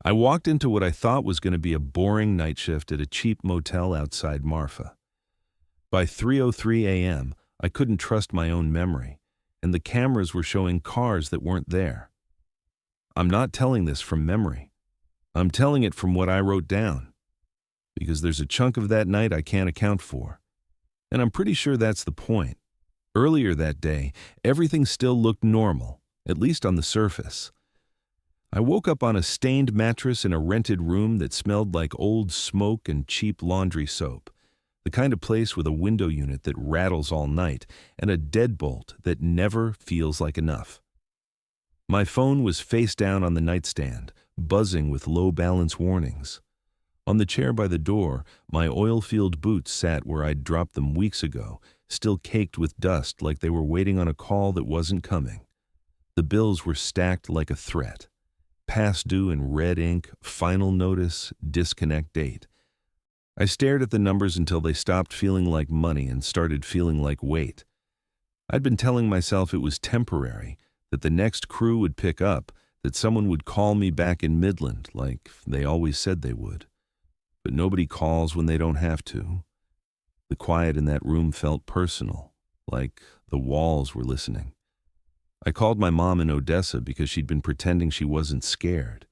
I walked into what I thought was going to be a boring night shift at a cheap motel outside Marfa. By 3:03 a.m., I couldn't trust my own memory, and the cameras were showing cars that weren't there. I'm not telling this from memory. I'm telling it from what I wrote down, because there's a chunk of that night I can't account for. And I'm pretty sure that's the point. Earlier that day, everything still looked normal, at least on the surface. I woke up on a stained mattress in a rented room that smelled like old smoke and cheap laundry soap, the kind of place with a window unit that rattles all night and a deadbolt that never feels like enough. My phone was face down on the nightstand, buzzing with low balance warnings. On the chair by the door, my oil-filled boots sat where I'd dropped them weeks ago, still caked with dust like they were waiting on a call that wasn't coming. The bills were stacked like a threat. Past due in red ink, final notice, disconnect date. I stared at the numbers until they stopped feeling like money and started feeling like weight. I'd been telling myself it was temporary, that the next crew would pick up, that someone would call me back in Midland like they always said they would. But nobody calls when they don't have to. The quiet in that room felt personal, like the walls were listening. I called my mom in Odessa because she'd been pretending she wasn't scared,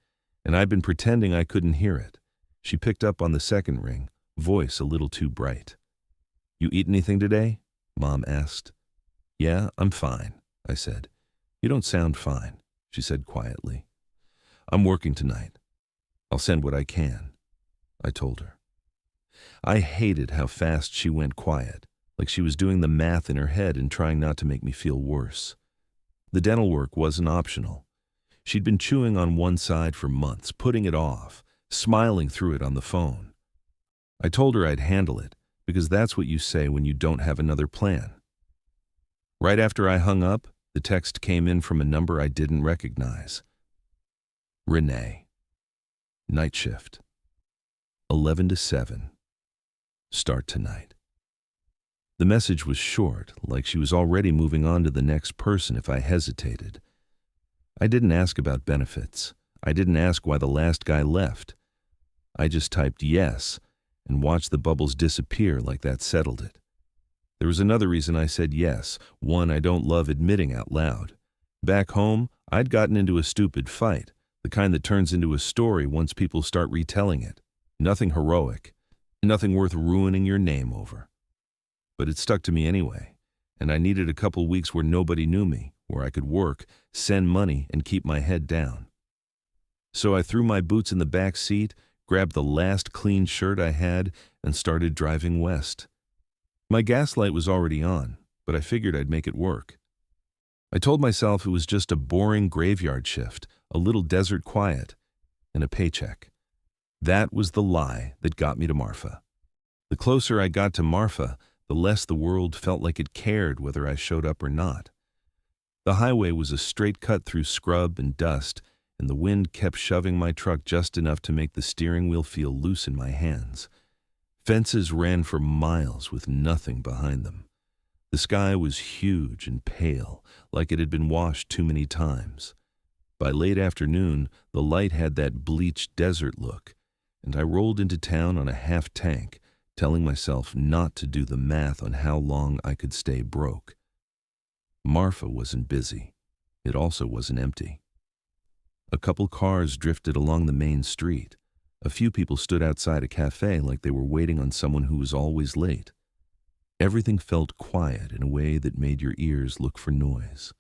and I'd been pretending I couldn't hear it. She picked up on the second ring, voice a little too bright. "You eat anything today?" Mom asked. "Yeah, I'm fine," I said. "You don't sound fine," she said quietly. "I'm working tonight. I'll send what I can," I told her. I hated how fast she went quiet, like she was doing the math in her head and trying not to make me feel worse. The dental work wasn't optional. She'd been chewing on one side for months, putting it off, smiling through it on the phone. I told her I'd handle it, because that's what you say when you don't have another plan. Right after I hung up, the text came in from a number I didn't recognize. Renee. Night shift. 11 to 7. Start tonight. The message was short, like she was already moving on to the next person if I hesitated. I didn't ask about benefits. I didn't ask why the last guy left. I just typed yes and watched the bubbles disappear like that settled it. There was another reason I said yes, one I don't love admitting out loud. Back home, I'd gotten into a stupid fight, the kind that turns into a story once people start retelling it. Nothing heroic, nothing worth ruining your name over. But it stuck to me anyway, and I needed a couple weeks where nobody knew me, where I could work, send money, and keep my head down. So I threw my boots in the back seat, grabbed the last clean shirt I had, and started driving west. My gas light was already on, but I figured I'd make it work. I told myself it was just a boring graveyard shift, a little desert quiet, and a paycheck. That was the lie that got me to Marfa. The closer I got to Marfa, the less the world felt like it cared whether I showed up or not. The highway was a straight cut through scrub and dust, and the wind kept shoving my truck just enough to make the steering wheel feel loose in my hands. Fences ran for miles with nothing behind them. The sky was huge and pale, like it had been washed too many times. By late afternoon, the light had that bleached desert look, and I rolled into town on a half tank, telling myself not to do the math on how long I could stay broke. Marfa wasn't busy. It also wasn't empty. A couple cars drifted along the main street. A few people stood outside a cafe like they were waiting on someone who was always late. Everything felt quiet in a way that made your ears look for noise.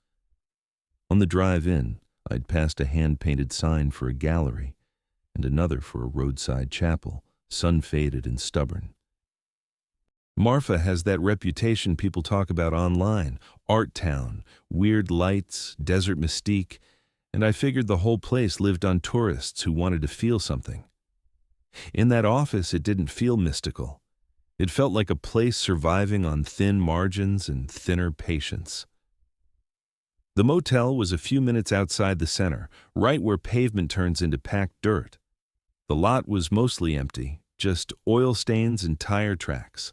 On the drive in, I'd passed a hand-painted sign for a gallery and another for a roadside chapel, sun-faded and stubborn. Marfa has that reputation people talk about online, art town, weird lights, desert mystique, and I figured the whole place lived on tourists who wanted to feel something. In that office, it didn't feel mystical. It felt like a place surviving on thin margins and thinner patience. The motel was a few minutes outside the center, right where pavement turns into packed dirt. The lot was mostly empty, just oil stains and tire tracks.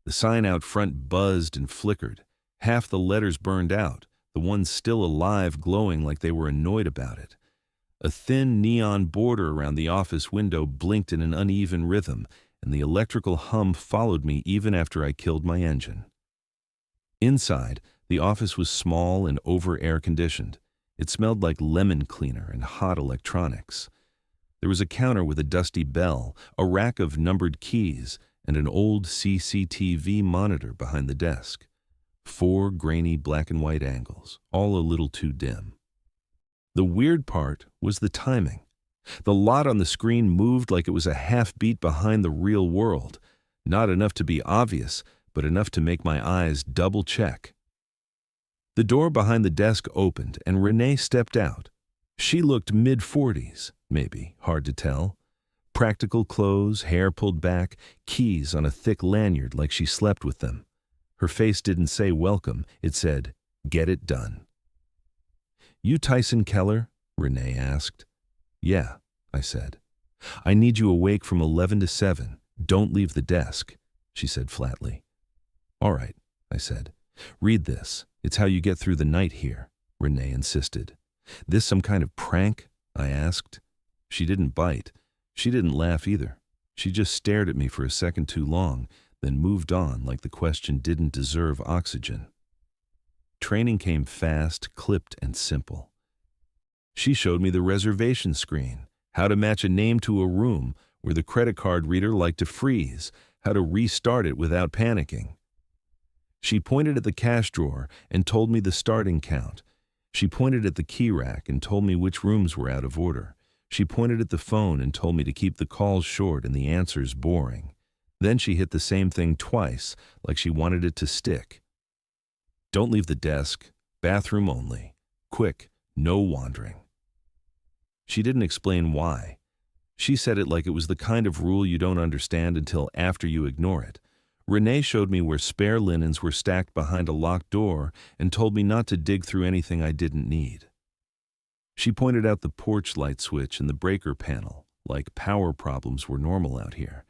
The sign out front buzzed and flickered. Half the letters burned out, the ones still alive glowing like they were annoyed about it. A thin neon border around the office window blinked in an uneven rhythm, and the electrical hum followed me even after I killed my engine. Inside, the office was small and over-air-conditioned. It smelled like lemon cleaner and hot electronics. There was a counter with a dusty bell, a rack of numbered keys, and an old CCTV monitor behind the desk. 4 grainy black and white angles, all a little too dim. The weird part was the timing. The lot on the screen moved like it was a half-beat behind the real world, not enough to be obvious, but enough to make my eyes double-check. The door behind the desk opened, and Renee stepped out. She looked mid-40s, maybe, hard to tell. Practical clothes, hair pulled back, keys on a thick lanyard like she slept with them. Her face didn't say welcome, it said, "Get it done." "You Tyson Keller?" Renee asked. "Yeah," I said. "I need you awake from 11 to 7. Don't leave the desk," she said flatly. "All right," I said. "Read this. It's how you get through the night here," Renee insisted. "This some kind of prank?" I asked. She didn't bite. She didn't laugh either. She just stared at me for a second too long, then moved on like the question didn't deserve oxygen. Training came fast, clipped, and simple. She showed me the reservation screen, how to match a name to a room where the credit card reader liked to freeze, how to restart it without panicking. She pointed at the cash drawer and told me the starting count. She pointed at the key rack and told me which rooms were out of order. She pointed at the phone and told me to keep the calls short and the answers boring. Then she hit the same thing twice, like she wanted it to stick. "Don't leave the desk. Bathroom only. Quick, no wandering." She didn't explain why. She said it like it was the kind of rule you don't understand until after you ignore it. Renee showed me where spare linens were stacked behind a locked door and told me not to dig through anything I didn't need. She pointed out the porch light switch and the breaker panel, like power problems were normal out here.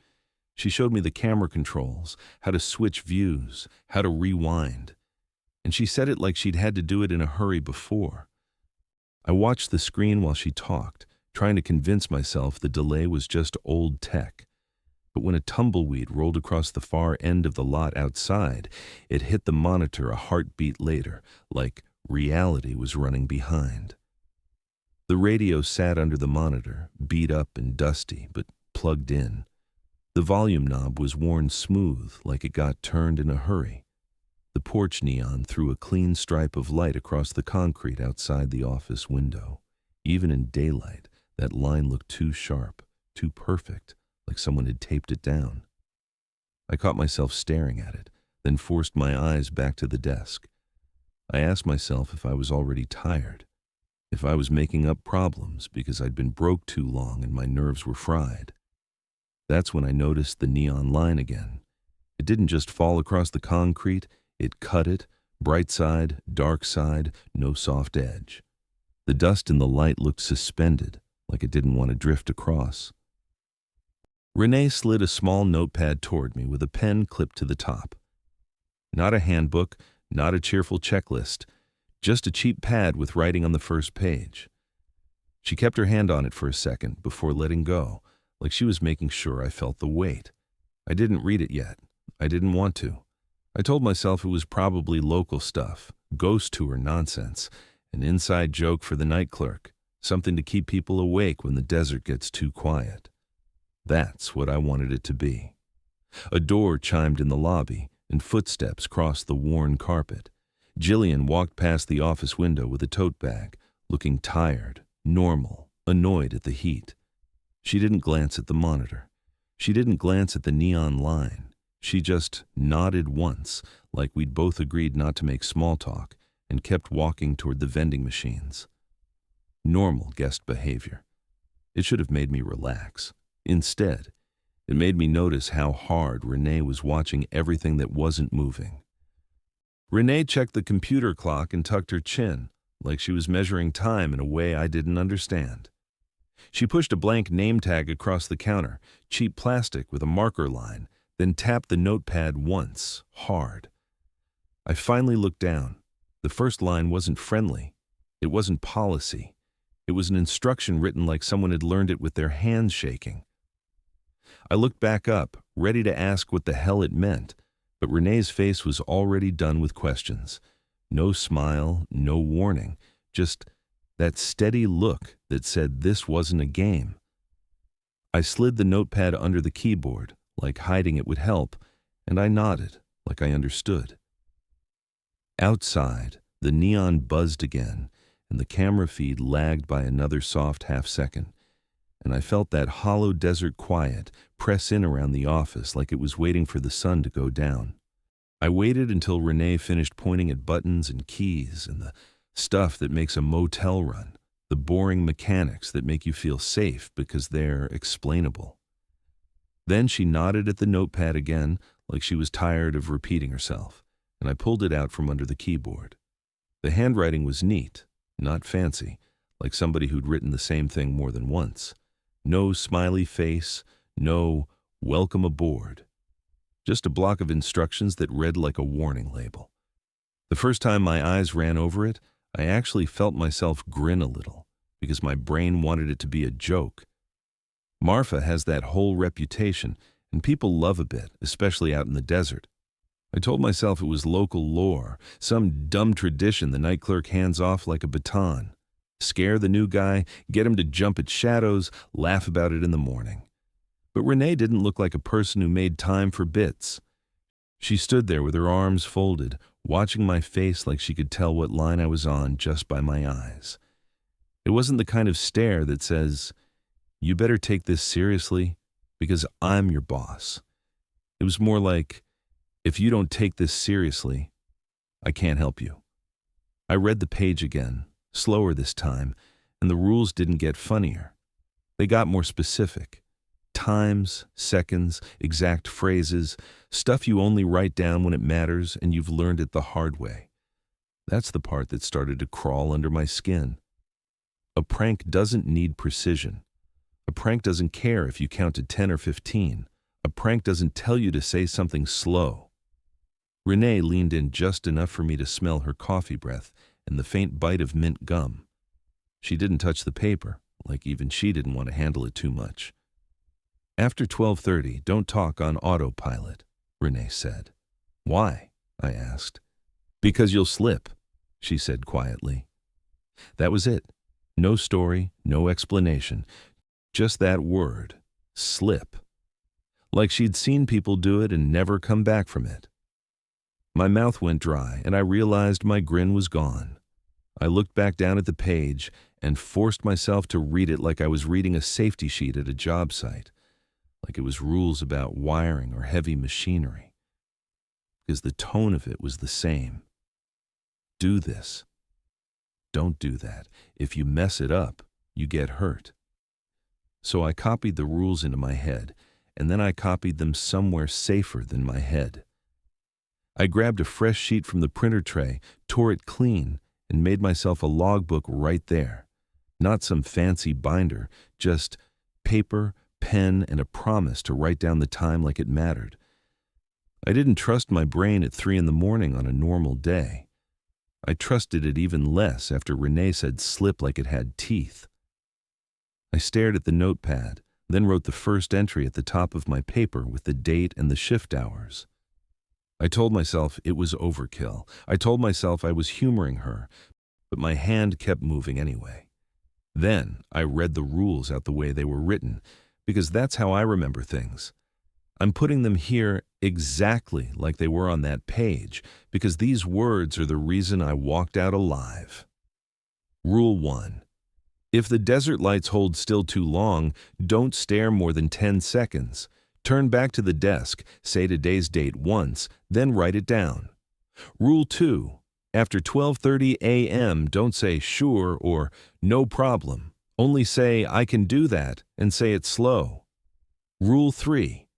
She showed me the camera controls, how to switch views, how to rewind. And she said it like she'd had to do it in a hurry before. I watched the screen while she talked, trying to convince myself the delay was just old tech. But when a tumbleweed rolled across the far end of the lot outside, it hit the monitor a heartbeat later, like reality was running behind. The radio sat under the monitor, beat up and dusty, but plugged in. The volume knob was worn smooth, like it got turned in a hurry. The porch neon threw a clean stripe of light across the concrete outside the office window. Even in daylight, that line looked too sharp, too perfect, like someone had taped it down. I caught myself staring at it, then forced my eyes back to the desk. I asked myself if I was already tired, if I was making up problems because I'd been broke too long and my nerves were fried. That's when I noticed the neon line again. It didn't just fall across the concrete, it cut it, bright side, dark side, no soft edge. The dust in the light looked suspended, like it didn't want to drift across. Renee slid a small notepad toward me with a pen clipped to the top. Not a handbook, not a cheerful checklist, just a cheap pad with writing on the first page. She kept her hand on it for a second before letting go, like she was making sure I felt the weight. I didn't read it yet. I didn't want to. I told myself it was probably local stuff, ghost tour nonsense, an inside joke for the night clerk, something to keep people awake when the desert gets too quiet. That's what I wanted it to be. A door chimed in the lobby, and footsteps crossed the worn carpet. Jillian walked past the office window with a tote bag, looking tired, normal, annoyed at the heat. She didn't glance at the monitor. She didn't glance at the neon line. She just nodded once, like we'd both agreed not to make small talk, and kept walking toward the vending machines. Normal guest behavior. It should have made me relax. Instead, it made me notice how hard Renee was watching everything that wasn't moving. Renee checked the computer clock and tucked her chin, like she was measuring time in a way I didn't understand. She pushed a blank name tag across the counter, cheap plastic with a marker line, then tapped the notepad once, hard. I finally looked down. The first line wasn't friendly. It wasn't policy. It was an instruction written like someone had learned it with their hands shaking. I looked back up, ready to ask what the hell it meant, but Renee's face was already done with questions. No smile, no warning, just that steady look that said this wasn't a game. I slid the notepad under the keyboard, like hiding it would help, and I nodded, like I understood. Outside, the neon buzzed again, and the camera feed lagged by another soft half-second, and I felt that hollow desert quiet press in around the office like it was waiting for the sun to go down. I waited until Renee finished pointing at buttons and keys and the stuff that makes a motel run, the boring mechanics that make you feel safe because they're explainable. Then she nodded at the notepad again like she was tired of repeating herself, and I pulled it out from under the keyboard. The handwriting was neat, not fancy, like somebody who'd written the same thing more than once. No smiley face, no welcome aboard. Just a block of instructions that read like a warning label. The first time my eyes ran over it, I actually felt myself grin a little, because my brain wanted it to be a joke. Marfa has that whole reputation, and people love a bit, especially out in the desert. I told myself it was local lore, some dumb tradition the night clerk hands off like a baton. Scare the new guy, get him to jump at shadows, laugh about it in the morning. But Renee didn't look like a person who made time for bits. She stood there with her arms folded, watching my face like she could tell what line I was on just by my eyes. It wasn't the kind of stare that says, "You better take this seriously, because I'm your boss." It was more like, "If you don't take this seriously, I can't help you." I read the page again, slower this time, and the rules didn't get funnier. They got more specific. Times, seconds, exact phrases, stuff you only write down when it matters and you've learned it the hard way. That's the part that started to crawl under my skin. A prank doesn't need precision. A prank doesn't care if you count to 10 or 15. A prank doesn't tell you to say something slow. Renee leaned in just enough for me to smell her coffee breath and the faint bite of mint gum. She didn't touch the paper, like even she didn't want to handle it too much. "After 12:30, don't talk on autopilot," Renee said. "Why?" I asked. "Because you'll slip," she said quietly. That was it. No story, no explanation. Just that word, slip. Like she'd seen people do it and never come back from it. My mouth went dry, and I realized my grin was gone. I looked back down at the page and forced myself to read it like I was reading a safety sheet at a job site, like it was rules about wiring or heavy machinery. Because the tone of it was the same. Do this. Don't do that. If you mess it up, you get hurt. So I copied the rules into my head, and then I copied them somewhere safer than my head. I grabbed a fresh sheet from the printer tray, tore it clean, and made myself a logbook right there. Not some fancy binder, just paper, pen, and a promise to write down the time like it mattered. I didn't trust my brain at 3 a.m. on a normal day. I trusted it even less after Renee said slip like it had teeth. I stared at the notepad, then wrote the first entry at the top of my paper with the date and the shift hours. I told myself it was overkill. I told myself I was humoring her, but my hand kept moving anyway. Then I read the rules out the way they were written, because that's how I remember things. I'm putting them here exactly like they were on that page, because these words are the reason I walked out alive. Rule 1. If the desert lights hold still too long, don't stare more than 10 seconds. Turn back to the desk, say today's date once, then write it down. Rule 2. After 12:30 a.m., don't say sure or no problem. Only say I can do that and say it slow. Rule 3.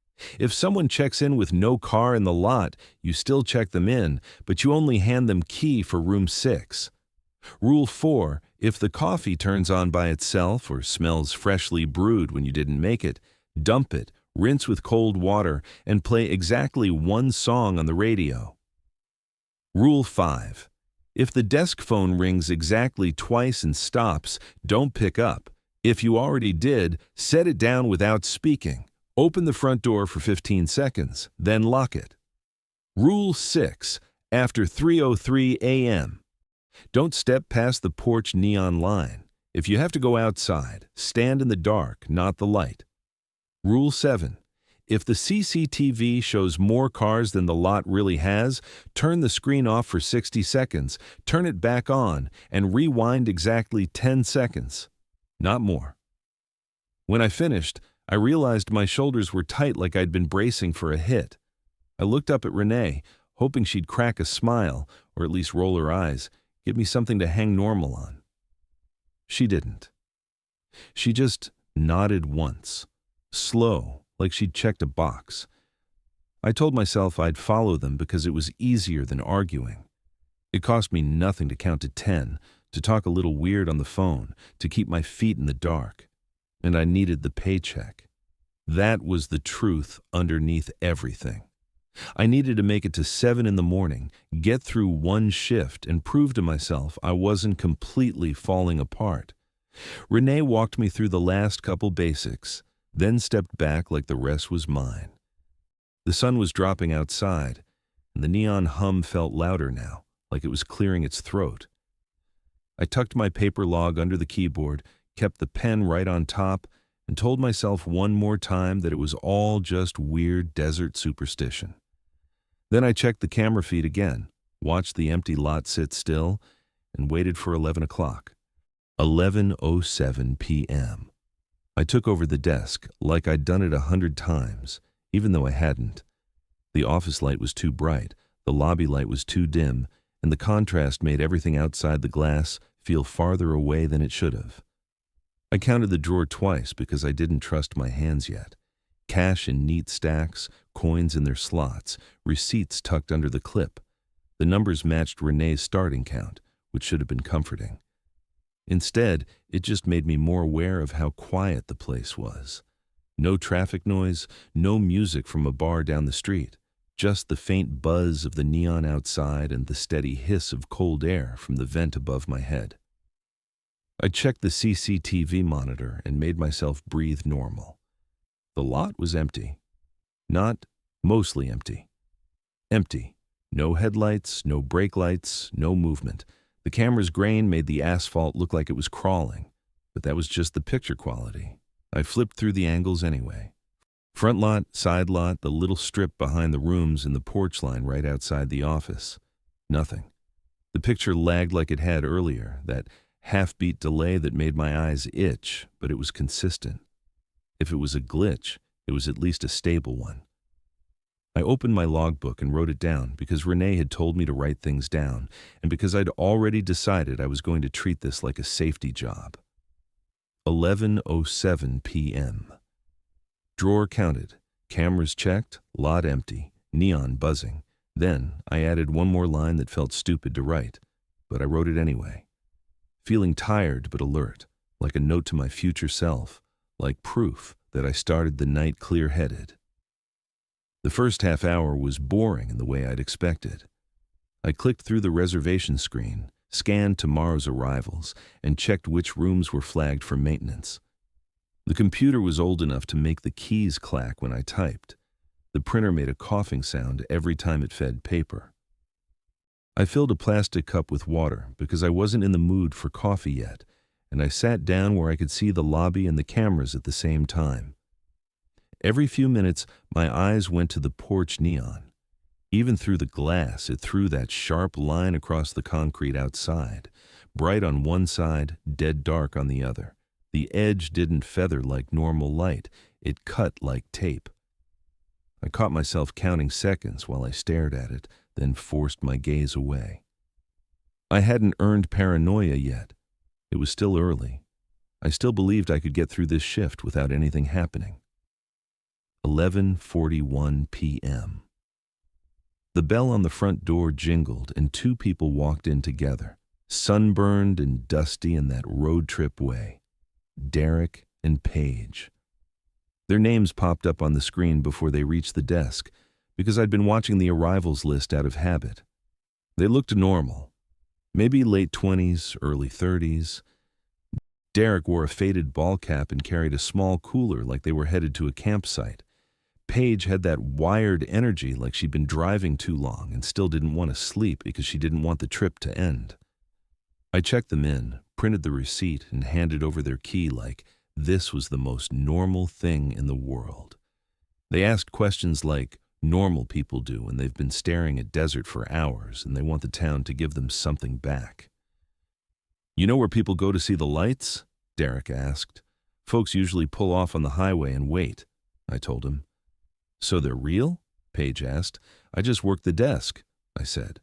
If someone checks in with no car in the lot, you still check them in, but you only hand them key for room 6. Rule 4. If the coffee turns on by itself or smells freshly brewed when you didn't make it, dump it, rinse with cold water, and play exactly one song on the radio. Rule 5. If the desk phone rings exactly twice and stops, don't pick up. If you already did, set it down without speaking. Open the front door for 15 seconds, then lock it. Rule 6. After 3:03 a.m. Don't step past the porch neon line. If you have to go outside, stand in the dark, not the light. Rule 7. If the CCTV shows more cars than the lot really has, turn the screen off for 60 seconds, turn it back on, and rewind exactly 10 seconds. Not more. When I finished, I realized my shoulders were tight like I'd been bracing for a hit. I looked up at Renee, hoping she'd crack a smile, or at least roll her eyes, give me something to hang normal on. She didn't. She just nodded once, slow, like she'd checked a box. I told myself I'd follow them because it was easier than arguing. It cost me nothing to count to 10, to talk a little weird on the phone, to keep my feet in the dark. And I needed the paycheck. That was the truth underneath everything. I needed to make it to 7 in the morning, get through one shift, and prove to myself I wasn't completely falling apart. Renee walked me through the last couple basics, then stepped back like the rest was mine. The sun was dropping outside, and the neon hum felt louder now, like it was clearing its throat. I tucked my paper log under the keyboard, kept the pen right on top, and told myself one more time that it was all just weird desert superstition. Then I checked the camera feed again, watched the empty lot sit still, and waited for 11 o'clock. 11:07 p.m. I took over the desk like I'd done it 100 times, even though I hadn't. The office light was too bright, the lobby light was too dim, and the contrast made everything outside the glass feel farther away than it should have. I counted the drawer twice because I didn't trust my hands yet. Cash in neat stacks, coins in their slots, receipts tucked under the clip. The numbers matched Renee's starting count, which should have been comforting. Instead, it just made me more aware of how quiet the place was. No traffic noise, no music from a bar down the street, just the faint buzz of the neon outside and the steady hiss of cold air from the vent above my head. I checked the CCTV monitor and made myself breathe normal. The lot was empty. Not mostly empty. Empty. No headlights, no brake lights, no movement. The camera's grain made the asphalt look like it was crawling, but that was just the picture quality. I flipped through the angles anyway. Front lot, side lot, the little strip behind the rooms and the porch line right outside the office. Nothing. The picture lagged like it had earlier, that half-beat delay that made my eyes itch, but it was consistent. If it was a glitch, it was at least a stable one. I opened my logbook and wrote it down because Renee had told me to write things down, and because I'd already decided I was going to treat this like a safety job. 11:07 p.m. Drawer counted, cameras checked, lot empty, neon buzzing. Then I added one more line that felt stupid to write, but I wrote it anyway. Feeling tired but alert, like a note to my future self, like proof that I started the night clear-headed. The first half hour was boring in the way I'd expected. I clicked through the reservation screen, scanned tomorrow's arrivals, and checked which rooms were flagged for maintenance. The computer was old enough to make the keys clack when I typed. The printer made a coughing sound every time it fed paper. I filled a plastic cup with water because I wasn't in the mood for coffee yet, and I sat down where I could see the lobby and the cameras at the same time. Every few minutes, my eyes went to the porch neon. Even through the glass, it threw that sharp line across the concrete outside, bright on one side, dead dark on the other. The edge didn't feather like normal light, it cut like tape. I caught myself counting seconds while I stared at it, then forced my gaze away. I hadn't earned paranoia yet. It was still early. I still believed I could get through this shift without anything happening. 11:41 p.m. The bell on the front door jingled and two people walked in together, sunburned and dusty in that road trip way. Derek and Paige. Their names popped up on the screen before they reached the desk, because I'd been watching the arrivals list out of habit. They looked normal. Maybe late 20s, early 30s. Derek wore a faded ball cap and carried a small cooler like they were headed to a campsite. Paige had that wired energy like she'd been driving too long and still didn't want to sleep because she didn't want the trip to end. I checked them in, printed the receipt, and handed over their key like this was the most normal thing in the world. They asked questions like normal people do when they've been staring at desert for hours and they want the town to give them something back. "You know where people go to see the lights?" Derek asked. "Folks usually pull off on the highway and wait," I told him. "So they're real?" Paige asked. "I just worked the desk," I said.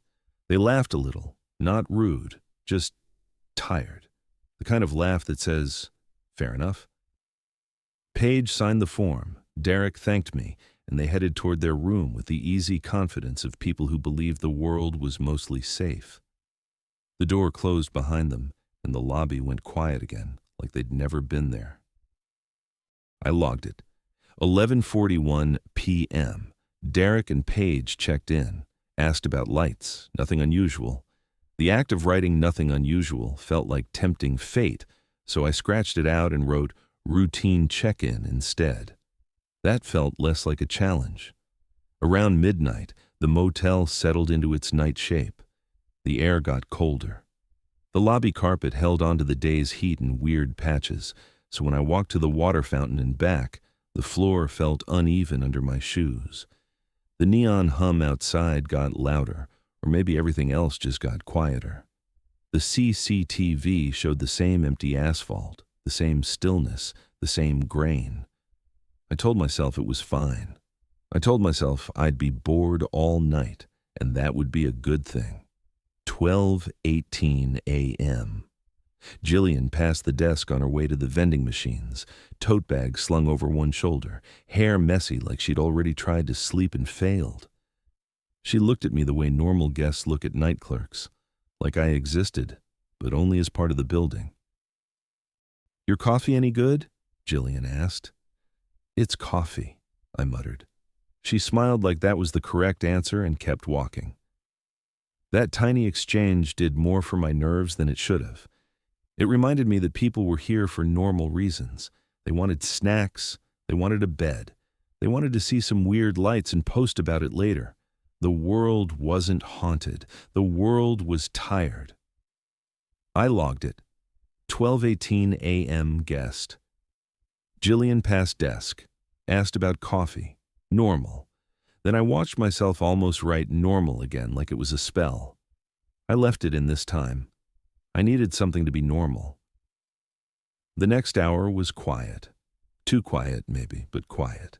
They laughed a little, not rude, just tired. The kind of laugh that says, "Fair enough." Paige signed the form, Derek thanked me, and they headed toward their room with the easy confidence of people who believed the world was mostly safe. The door closed behind them, and the lobby went quiet again, like they'd never been there. I logged it. 11:41 p.m. Derek and Paige checked in, asked about lights, nothing unusual. The act of writing nothing unusual felt like tempting fate, so I scratched it out and wrote routine check-in instead. That felt less like a challenge. Around midnight, the motel settled into its night shape. The air got colder. The lobby carpet held onto the day's heat in weird patches, so when I walked to the water fountain and back, the floor felt uneven under my shoes. The neon hum outside got louder, or maybe everything else just got quieter. The CCTV showed the same empty asphalt, the same stillness, the same grain. I told myself it was fine. I told myself I'd be bored all night, and that would be a good thing. 12:18 a.m. Jillian passed the desk on her way to the vending machines, tote bag slung over one shoulder, hair messy like she'd already tried to sleep and failed. She looked at me the way normal guests look at night clerks, like I existed, but only as part of the building. "Your coffee any good?" Jillian asked. "It's coffee," I muttered. She smiled like that was the correct answer and kept walking. That tiny exchange did more for my nerves than it should have. It reminded me that people were here for normal reasons. They wanted snacks, they wanted a bed, they wanted to see some weird lights and post about it later. The world wasn't haunted. The world was tired. I logged it. 12:18 a.m. guest. Jillian passed desk, asked about coffee. Normal. Then I watched myself almost write normal again like it was a spell. I left it in this time. I needed something to be normal. The next hour was quiet. Too quiet, maybe, but quiet.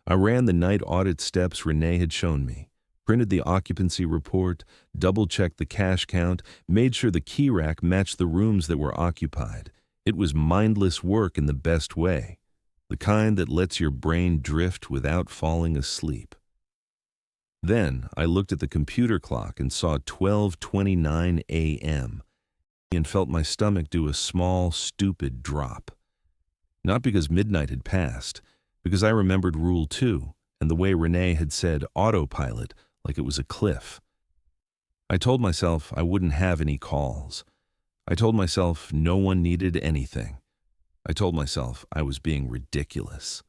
I ran the night audit steps Renee had shown me, printed the occupancy report, double-checked the cash count, made sure the key rack matched the rooms that were occupied. It was mindless work in the best way, the kind that lets your brain drift without falling asleep. Then I looked at the computer clock and saw 12:29 a.m. and felt my stomach do a small, stupid drop. Not because midnight had passed, because I remembered Rule 2 and the way Renee had said autopilot like it was a cliff. I told myself I wouldn't have any calls. I told myself no one needed anything. I told myself I was being ridiculous.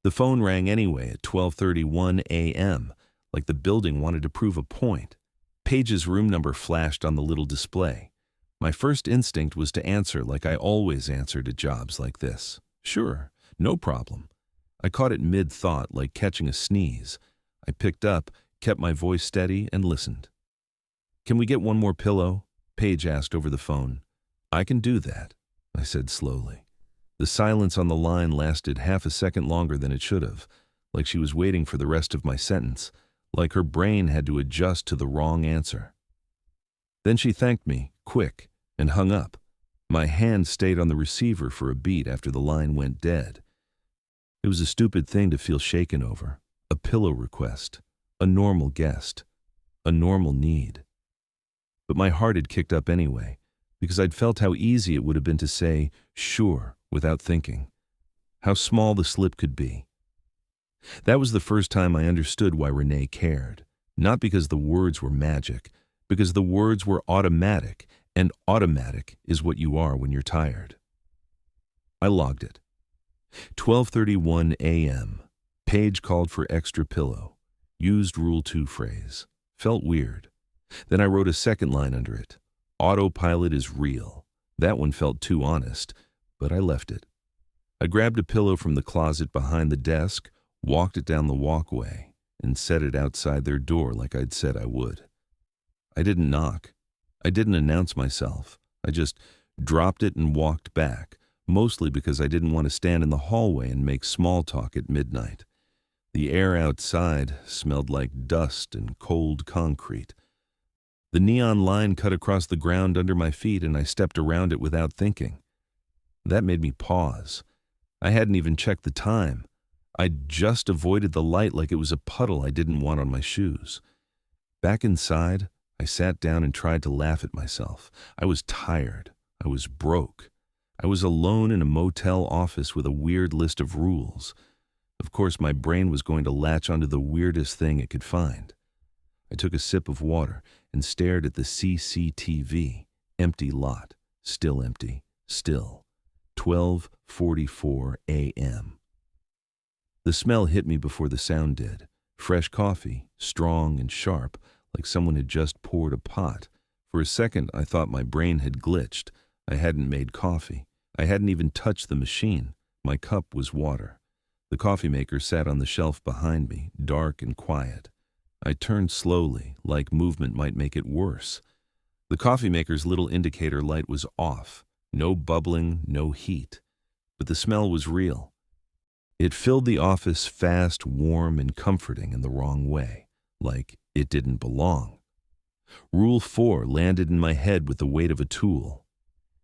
The phone rang anyway at 12:31 a.m., like the building wanted to prove a point. Paige's room number flashed on the little display. My first instinct was to answer like I always answered at jobs like this. Sure, no problem. I caught it mid-thought like catching a sneeze. I picked up, kept my voice steady, and listened. "Can we get one more pillow?" Paige asked over the phone. "I can do that," I said slowly. The silence on the line lasted half a second longer than it should have, like she was waiting for the rest of my sentence, like her brain had to adjust to the wrong answer. Then she thanked me, quick, and hung up. My hand stayed on the receiver for a beat after the line went dead. It was a stupid thing to feel shaken over. A pillow request. A normal guest. A normal need. But my heart had kicked up anyway, because I'd felt how easy it would have been to say, sure, without thinking. How small the slip could be. That was the first time I understood why Renee cared. Not because the words were magic, because the words were automatic, and automatic is what you are when you're tired. I logged it. 12:31 a.m. Page called for extra pillow. Used Rule 2 phrase. Felt weird. Then I wrote a second line under it. Autopilot is real. That one felt too honest, but I left it. I grabbed a pillow from the closet behind the desk, walked it down the walkway, and set it outside their door like I'd said I would. I didn't knock. I didn't announce myself. I just dropped it and walked back, mostly because I didn't want to stand in the hallway and make small talk at midnight. The air outside smelled like dust and cold concrete. The neon line cut across the ground under my feet, and I stepped around it without thinking. That made me pause. I hadn't even checked the time. I'd just avoided the light like it was a puddle I didn't want on my shoes. Back inside, I sat down and tried to laugh at myself. I was tired. I was broke. I was alone in a motel office with a weird list of rules. Of course, my brain was going to latch onto the weirdest thing it could find. I took a sip of water and stared at the CCTV. Empty lot. Still empty. Still. 12:44 a.m. The smell hit me before the sound did. Fresh coffee, strong and sharp, like someone had just poured a pot. For a second, I thought my brain had glitched. I hadn't made coffee. I hadn't even touched the machine. My cup was water. The coffee maker sat on the shelf behind me, dark and quiet. I turned slowly, like movement might make it worse. The coffee maker's little indicator light was off. No bubbling, no heat. But the smell was real. It filled the office fast, warm, and comforting in the wrong way, like it didn't belong. Rule 4 landed in my head with the weight of a tool.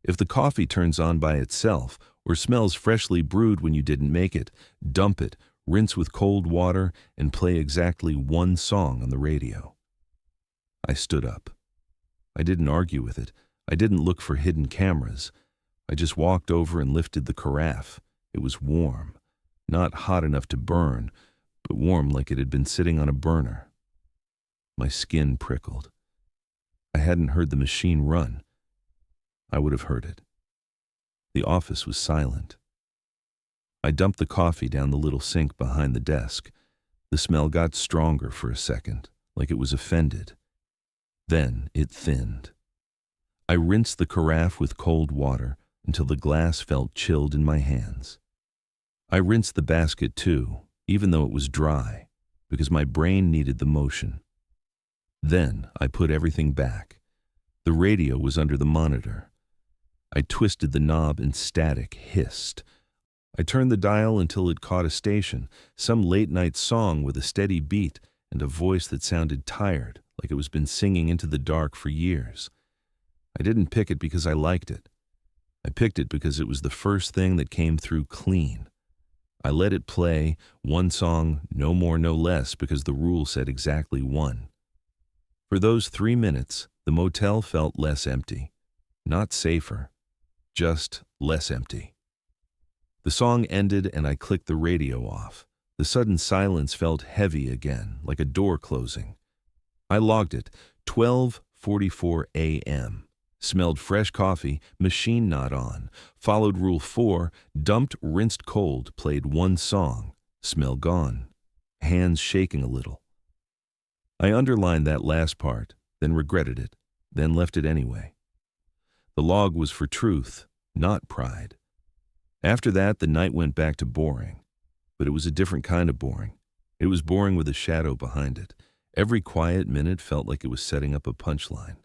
If the coffee turns on by itself or smells freshly brewed when you didn't make it, dump it, rinse with cold water, and play exactly one song on the radio. I stood up. I didn't argue with it. I didn't look for hidden cameras. I just walked over and lifted the carafe. It was warm. Not hot enough to burn, but warm like it had been sitting on a burner. My skin prickled. I hadn't heard the machine run. I would have heard it. The office was silent. I dumped the coffee down the little sink behind the desk. The smell got stronger for a second, like it was offended. Then it thinned. I rinsed the carafe with cold water until the glass felt chilled in my hands. I rinsed the basket too, even though it was dry, because my brain needed the motion. Then I put everything back. The radio was under the monitor. I twisted the knob and static hissed. I turned the dial until it caught a station, some late-night song with a steady beat and a voice that sounded tired, like it was been singing into the dark for years. I didn't pick it because I liked it. I picked it because it was the first thing that came through clean. I let it play, one song, no more, no less, because the rule said exactly one. For those 3 minutes, the motel felt less empty. Not safer, just less empty. The song ended and I clicked the radio off. The sudden silence felt heavy again, like a door closing. I logged it, 12:44 a.m. Smelled fresh coffee, machine not on. Followed Rule 4, dumped, rinsed cold, played one song. Smell gone. Hands shaking a little. I underlined that last part, then regretted it, then left it anyway. The log was for truth, not pride. After that, the night went back to boring. But it was a different kind of boring. It was boring with a shadow behind it. Every quiet minute felt like it was setting up a punchline.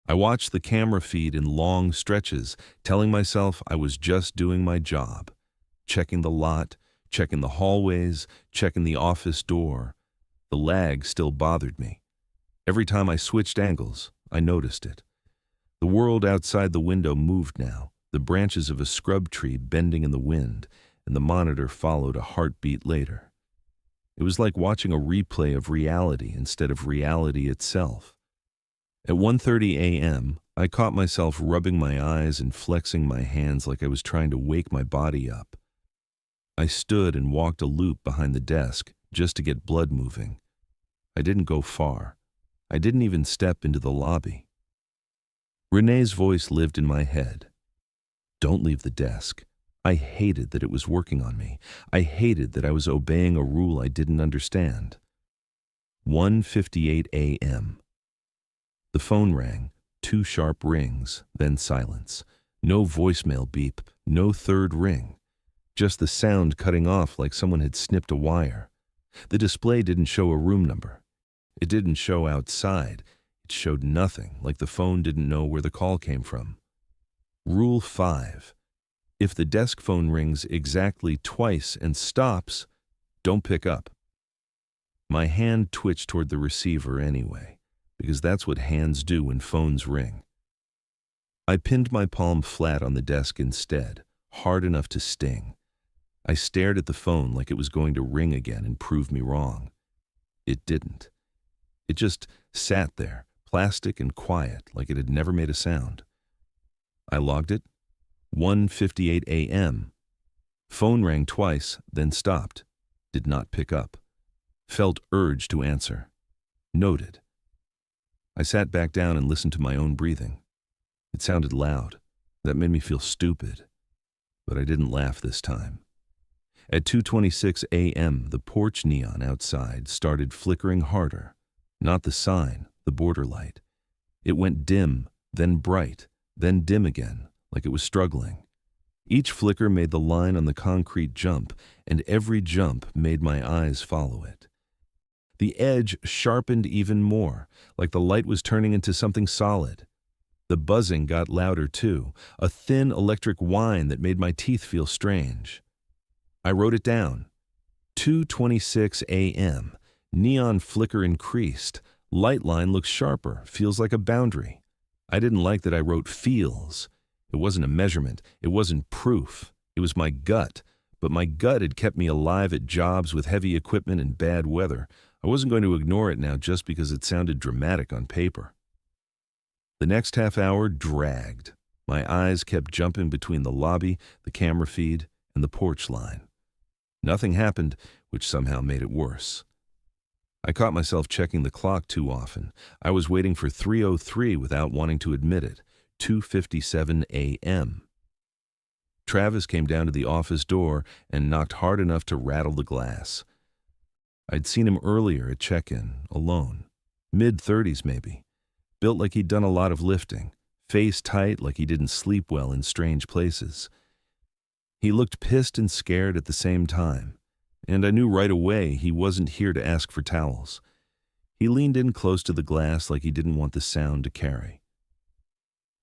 I watched the camera feed in long stretches, telling myself I was just doing my job. Checking the lot, checking the hallways, checking the office door. The lag still bothered me. Every time I switched angles, I noticed it. The world outside the window moved now, the branches of a scrub tree bending in the wind, and the monitor followed a heartbeat later. It was like watching a replay of reality instead of reality itself. At 1:30 a.m., I caught myself rubbing my eyes and flexing my hands like I was trying to wake my body up. I stood and walked a loop behind the desk just to get blood moving. I didn't go far. I didn't even step into the lobby. Renee's voice lived in my head. Don't leave the desk. I hated that it was working on me. I hated that I was obeying a rule I didn't understand. 1:58 a.m. The phone rang, 2 sharp rings, then silence. No voicemail beep, no third ring. Just the sound cutting off like someone had snipped a wire. The display didn't show a room number. It didn't show outside. It showed nothing, like the phone didn't know where the call came from. Rule 5. If the desk phone rings exactly twice and stops, don't pick up. My hand twitched toward the receiver anyway, because that's what hands do when phones ring. I pinned my palm flat on the desk instead, hard enough to sting. I stared at the phone like it was going to ring again and prove me wrong. It didn't. It just sat there, plastic and quiet, like it had never made a sound. I logged it. 1:58 a.m. Phone rang twice, then stopped. Did not pick up. Felt urge to answer. Noted. I sat back down and listened to my own breathing. It sounded loud. That made me feel stupid. But I didn't laugh this time. At 2:26 a.m., the porch neon outside started flickering harder. Not the sign, the border light. It went dim, then bright, then dim again, like it was struggling. Each flicker made the line on the concrete jump, and every jump made my eyes follow it. The edge sharpened even more, like the light was turning into something solid. The buzzing got louder too, a thin electric whine that made my teeth feel strange. I wrote it down. 2:26 a.m. Neon flicker increased. Light line looks sharper, feels like a boundary. I didn't like that I wrote feels. It wasn't a measurement. It wasn't proof. It was my gut. But my gut had kept me alive at jobs with heavy equipment and bad weather. I wasn't going to ignore it now just because it sounded dramatic on paper. The next half hour dragged. My eyes kept jumping between the lobby, the camera feed, and the porch line. Nothing happened, which somehow made it worse. I caught myself checking the clock too often. I was waiting for 3:03 without wanting to admit it. 2:57 a.m. Travis came down to the office door and knocked hard enough to rattle the glass. I'd seen him earlier at check-in, alone. Mid-30s maybe. Built like he'd done a lot of lifting. Face tight like he didn't sleep well in strange places. He looked pissed and scared at the same time, and I knew right away he wasn't here to ask for towels. He leaned in close to the glass like he didn't want the sound to carry.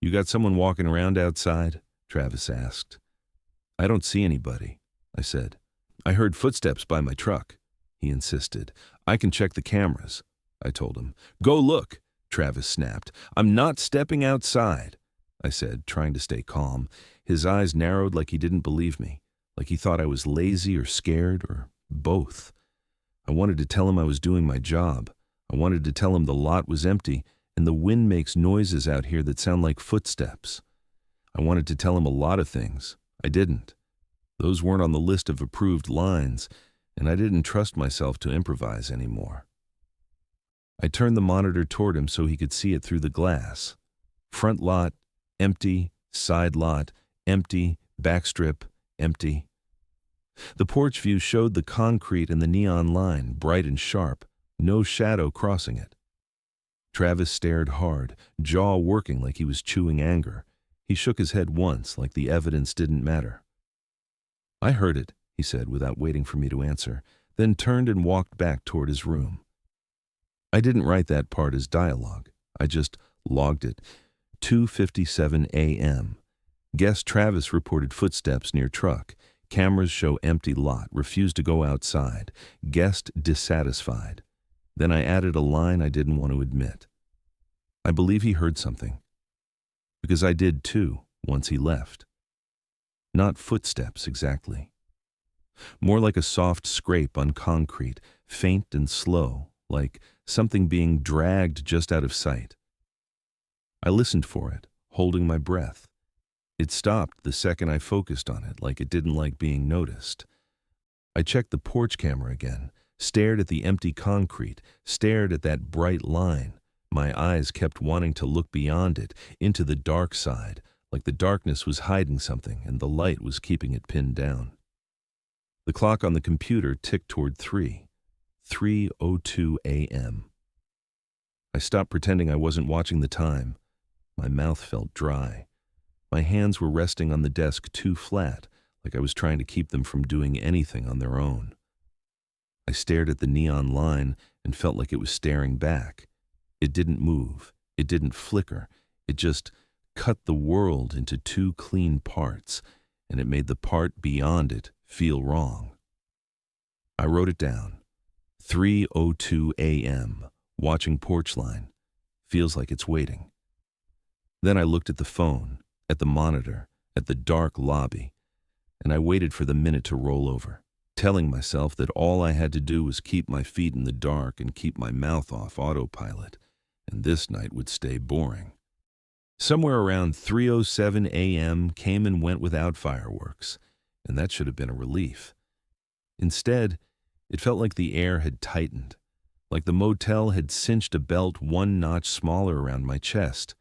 "You got someone walking around outside?" Travis asked. "I don't see anybody," I said. "I heard footsteps by my truck," he insisted. "I can check the cameras," I told him. "Go look," Travis snapped. "I'm not stepping outside," I said, trying to stay calm. His eyes narrowed like he didn't believe me, like he thought I was lazy or scared or both. I wanted to tell him I was doing my job. I wanted to tell him the lot was empty and the wind makes noises out here that sound like footsteps. I wanted to tell him a lot of things. I didn't. Those weren't on the list of approved lines, and I didn't trust myself to improvise anymore. I turned the monitor toward him so he could see it through the glass. Front lot, empty. Side lot, empty. Backstrip, empty. The porch view showed the concrete and the neon line, bright and sharp, no shadow crossing it. Travis stared hard, jaw working like he was chewing anger. He shook his head once, like the evidence didn't matter. "I heard it," he said without waiting for me to answer, then turned and walked back toward his room. I didn't write that part as dialogue. I just logged it. 2:57 a.m. Guest Travis reported footsteps near truck. Cameras show empty lot, refused to go outside. Guest dissatisfied. Then I added a line I didn't want to admit. I believe he heard something. Because I did too, once he left. Not footsteps exactly. More like a soft scrape on concrete, faint and slow, like something being dragged just out of sight. I listened for it, holding my breath. It stopped the second I focused on it, like it didn't like being noticed. I checked the porch camera again, stared at the empty concrete, stared at that bright line. My eyes kept wanting to look beyond it, into the dark side, like the darkness was hiding something and the light was keeping it pinned down. The clock on the computer ticked toward 3:02 a.m. I stopped pretending I wasn't watching the time. My mouth felt dry. My hands were resting on the desk too flat, like I was trying to keep them from doing anything on their own. I stared at the neon line and felt like it was staring back. It didn't move. It didn't flicker. It just cut the world into two clean parts, and it made the part beyond it feel wrong. I wrote it down. 3:02 a.m., watching Porchline. Feels like it's waiting. Then I looked at the phone, at the monitor, at the dark lobby, and I waited for the minute to roll over, telling myself that all I had to do was keep my feet in the dark and keep my mouth off autopilot, and this night would stay boring. Somewhere around 3:07 a.m. came and went without fireworks, and that should have been a relief. Instead, it felt like the air had tightened, like the motel had cinched a belt one notch smaller around my chest.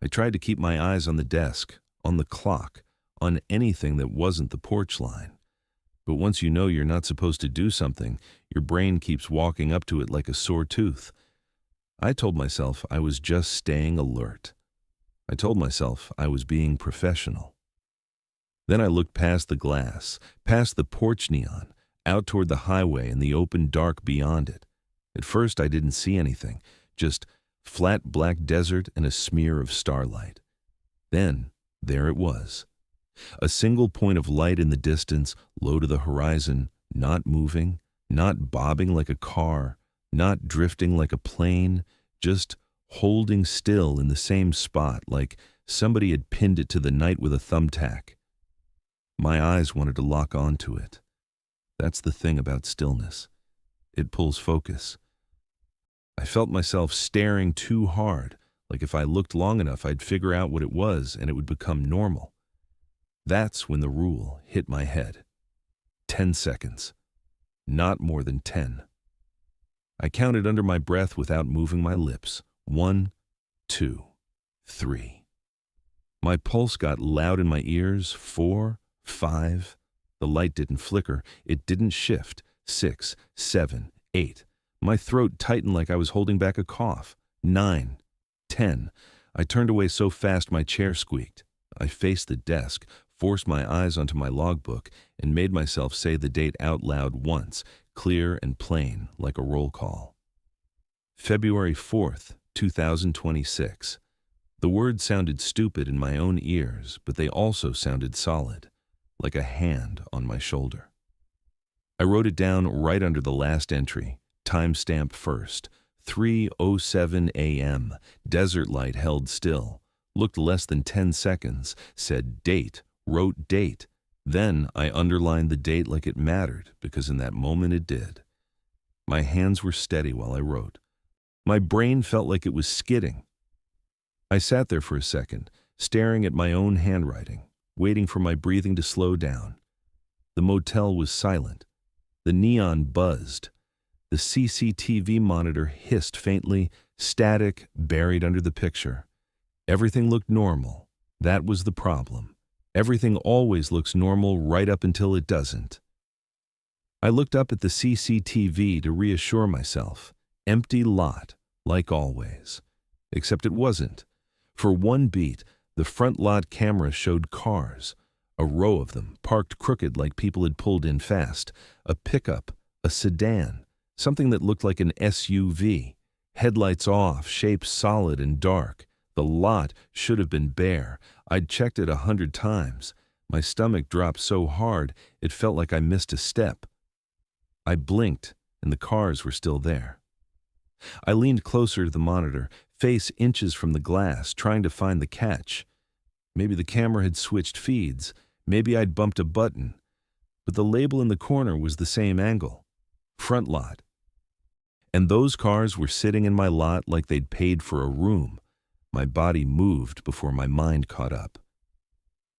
I tried to keep my eyes on the desk, on the clock, on anything that wasn't the porch line. But once you know you're not supposed to do something, your brain keeps walking up to it like a sore tooth. I told myself I was just staying alert. I told myself I was being professional. Then I looked past the glass, past the porch neon, out toward the highway and the open dark beyond it. At first I didn't see anything, just flat black desert and a smear of starlight. Then, there it was. A single point of light in the distance, low to the horizon, not moving, not bobbing like a car, not drifting like a plane, just holding still in the same spot, like somebody had pinned it to the night with a thumbtack. My eyes wanted to lock onto it. That's the thing about stillness. It pulls focus. I felt myself staring too hard, like if I looked long enough I'd figure out what it was and it would become normal. That's when the rule hit my head. 10 seconds. Not more than 10. I counted under my breath without moving my lips. 1, 2, 3. My pulse got loud in my ears. 4, 5. The light didn't flicker. It didn't shift. 6, 7, 8. My throat tightened like I was holding back a cough. 9, 10. I turned away so fast my chair squeaked. I faced the desk, forced my eyes onto my logbook, and made myself say the date out loud once, clear and plain, like a roll call. February 4th, 2026. The words sounded stupid in my own ears, but they also sounded solid, like a hand on my shoulder. I wrote it down right under the last entry, timestamp first, 3:07 a.m., desert light held still, looked less than 10 seconds, said date, wrote date. Then I underlined the date like it mattered, because in that moment it did. My hands were steady while I wrote. My brain felt like it was skidding. I sat there for a second, staring at my own handwriting, waiting for my breathing to slow down. The motel was silent. The neon buzzed. The CCTV monitor hissed faintly, static, buried under the picture. Everything looked normal. That was the problem. Everything always looks normal right up until it doesn't. I looked up at the CCTV to reassure myself. Empty lot, like always. Except it wasn't. For one beat, the front lot camera showed cars. A row of them, parked crooked like people had pulled in fast. A pickup, a sedan, something that looked like an SUV. Headlights off, shape solid and dark. The lot should have been bare. I'd checked it 100 times. My stomach dropped so hard, it felt like I missed a step. I blinked, and the cars were still there. I leaned closer to the monitor, face inches from the glass, trying to find the catch. Maybe the camera had switched feeds. Maybe I'd bumped a button. But the label in the corner was the same angle. Front lot. And those cars were sitting in my lot like they'd paid for a room. My body moved before my mind caught up.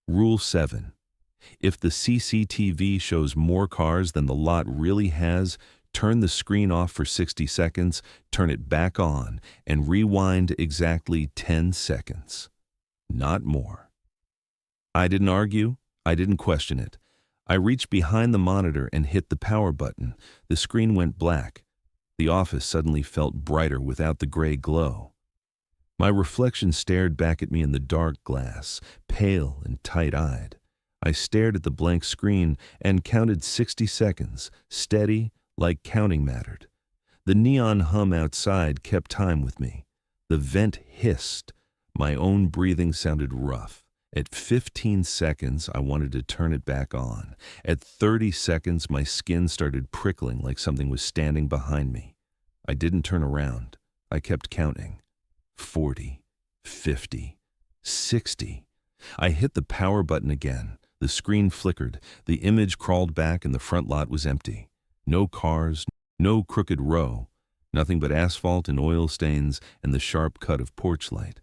Rule 7. If the CCTV shows more cars than the lot really has, turn the screen off for 60 seconds, turn it back on, and rewind exactly 10 seconds. Not more. I didn't argue. I didn't question it. I reached behind the monitor and hit the power button. The screen went black. The office suddenly felt brighter without the gray glow. My reflection stared back at me in the dark glass, pale and tight-eyed. I stared at the blank screen and counted 60 seconds, steady, like counting mattered. The neon hum outside kept time with me. The vent hissed. My own breathing sounded rough. At 15 seconds, I wanted to turn it back on. At 30 seconds, my skin started prickling like something was standing behind me. I didn't turn around. I kept counting. 40, 50, 60. I hit the power button again. The screen flickered. The image crawled back and the front lot was empty. No cars, no crooked row. Nothing but asphalt and oil stains and the sharp cut of porch light.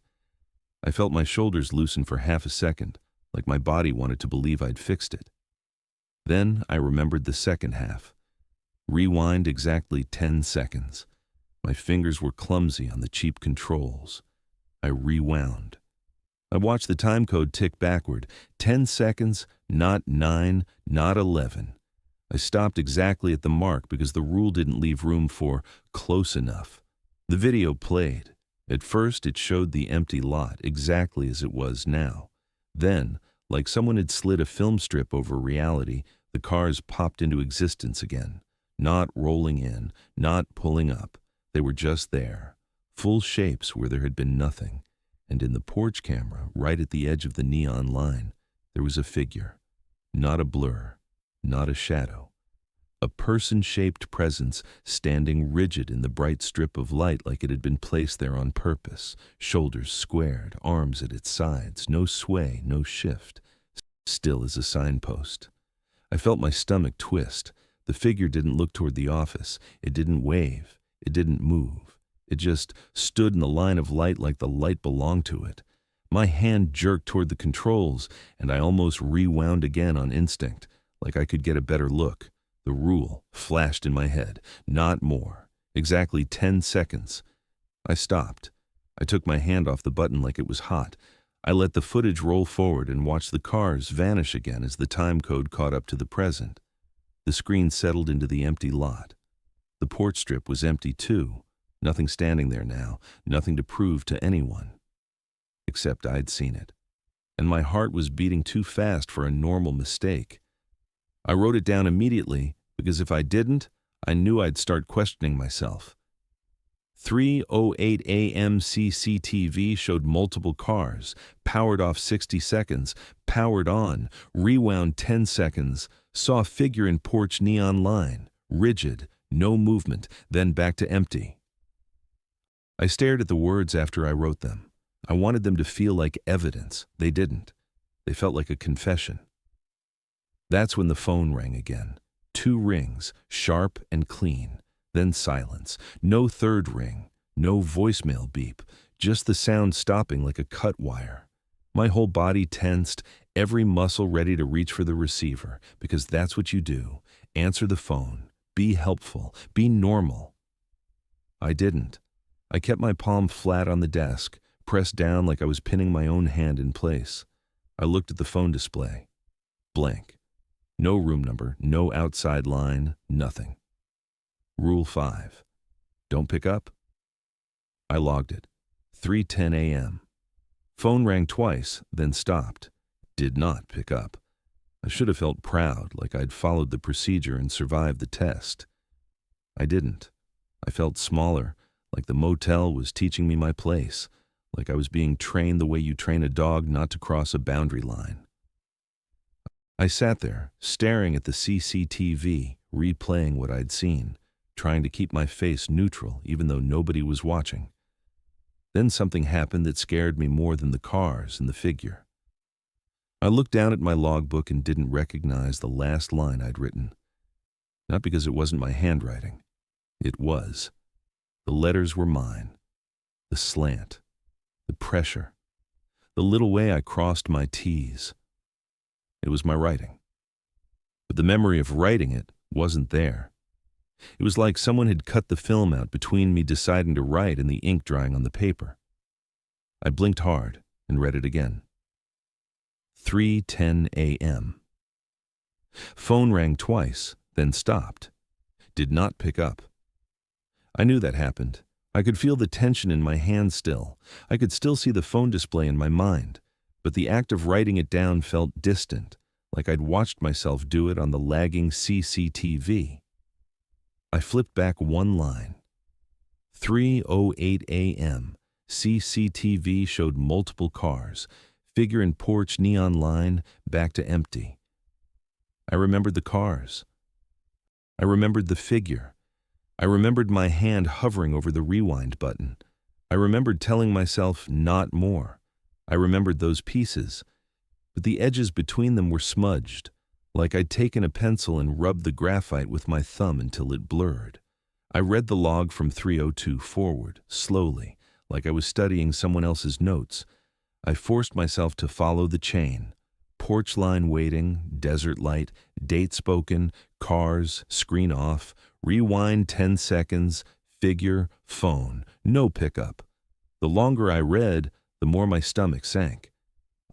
I felt my shoulders loosen for half a second, like my body wanted to believe I'd fixed it. Then I remembered the second half. Rewind exactly 10 seconds. My fingers were clumsy on the cheap controls. I rewound. I watched the time code tick backward. 10 seconds, not 9, not 11. I stopped exactly at the mark because the rule didn't leave room for close enough. The video played. At first, it showed the empty lot exactly as it was now. Then, like someone had slid a film strip over reality, the cars popped into existence again. Not rolling in, not pulling up. They were just there, full shapes where there had been nothing. And in the porch camera, right at the edge of the neon line, there was a figure. Not a blur, not a shadow. A person-shaped presence standing rigid in the bright strip of light like it had been placed there on purpose, shoulders squared, arms at its sides, no sway, no shift, still as a signpost. I felt my stomach twist. The figure didn't look toward the office. It didn't wave. It didn't move. It just stood in the line of light like the light belonged to it. My hand jerked toward the controls, and I almost rewound again on instinct, like I could get a better look. The rule flashed in my head. Not more. Exactly 10 seconds. I stopped. I took my hand off the button like it was hot. I let the footage roll forward and watched the cars vanish again as the time code caught up to the present. The screen settled into the empty lot. The porch strip was empty too. Nothing standing there now. Nothing to prove to anyone. Except I'd seen it. And my heart was beating too fast for a normal mistake. I wrote it down immediately because if I didn't, I knew I'd start questioning myself. 3:08 a.m. CCTV showed multiple cars, powered off 60 seconds, powered on, rewound 10 seconds, saw a figure in porch neon line, rigid, no movement, then back to empty. I stared at the words after I wrote them. I wanted them to feel like evidence. They didn't. They felt like a confession. That's when the phone rang again. 2 rings, sharp and clean. Then silence. No third ring. No voicemail beep. Just the sound stopping like a cut wire. My whole body tensed, every muscle ready to reach for the receiver, because that's what you do. Answer the phone. Be helpful. Be normal. I didn't. I kept my palm flat on the desk, pressed down like I was pinning my own hand in place. I looked at the phone display. Blank. No room number, no outside line, nothing. Rule 5. Don't pick up. I logged it. 3:10 a.m. Phone rang twice, then stopped. Did not pick up. I should have felt proud, like I'd followed the procedure and survived the test. I didn't. I felt smaller, like the motel was teaching me my place, like I was being trained the way you train a dog not to cross a boundary line. I sat there, staring at the CCTV, replaying what I'd seen, trying to keep my face neutral even though nobody was watching. Then something happened that scared me more than the cars and the figure. I looked down at my logbook and didn't recognize the last line I'd written. Not because it wasn't my handwriting. It was. The letters were mine. The slant. The pressure. The little way I crossed my T's. It was my writing. But the memory of writing it wasn't there. It was like someone had cut the film out between me deciding to write and the ink drying on the paper. I blinked hard and read it again. 3:10 a.m. Phone rang twice, then stopped. Did not pick up. I knew that happened. I could feel the tension in my hand still. I could still see the phone display in my mind, but the act of writing it down felt distant, like I'd watched myself do it on the lagging CCTV. I flipped back one line. 3:08 a.m. CCTV showed multiple cars, figure in porch neon line, back to empty. I remembered the cars. I remembered the figure. I remembered my hand hovering over the rewind button. I remembered telling myself not more. I remembered those pieces, but the edges between them were smudged, like I'd taken a pencil and rubbed the graphite with my thumb until it blurred. I read the log from 3:02 forward, slowly, like I was studying someone else's notes. I forced myself to follow the chain. Porch line waiting, desert light, date spoken, cars, screen off, rewind 10 seconds, figure, phone, no pickup. The longer I read, the more my stomach sank.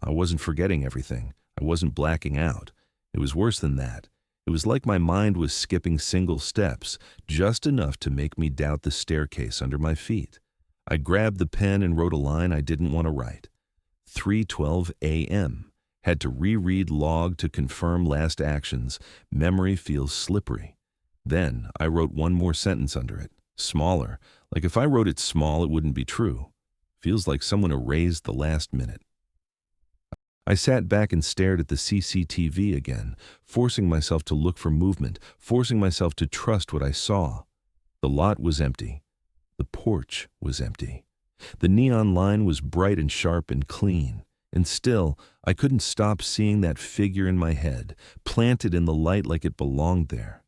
I wasn't forgetting everything. I wasn't blacking out. It was worse than that. It was like my mind was skipping single steps, just enough to make me doubt the staircase under my feet. I grabbed the pen and wrote a line I didn't want to write. 3:12 a.m. Had to reread log to confirm last actions. Memory feels slippery. Then I wrote one more sentence under it, smaller, like if I wrote it small it wouldn't be true. Feels like someone erased the last minute. I sat back and stared at the CCTV again, forcing myself to look for movement, forcing myself to trust what I saw. The lot was empty. The porch was empty. The neon line was bright and sharp and clean. And still, I couldn't stop seeing that figure in my head, planted in the light like it belonged there.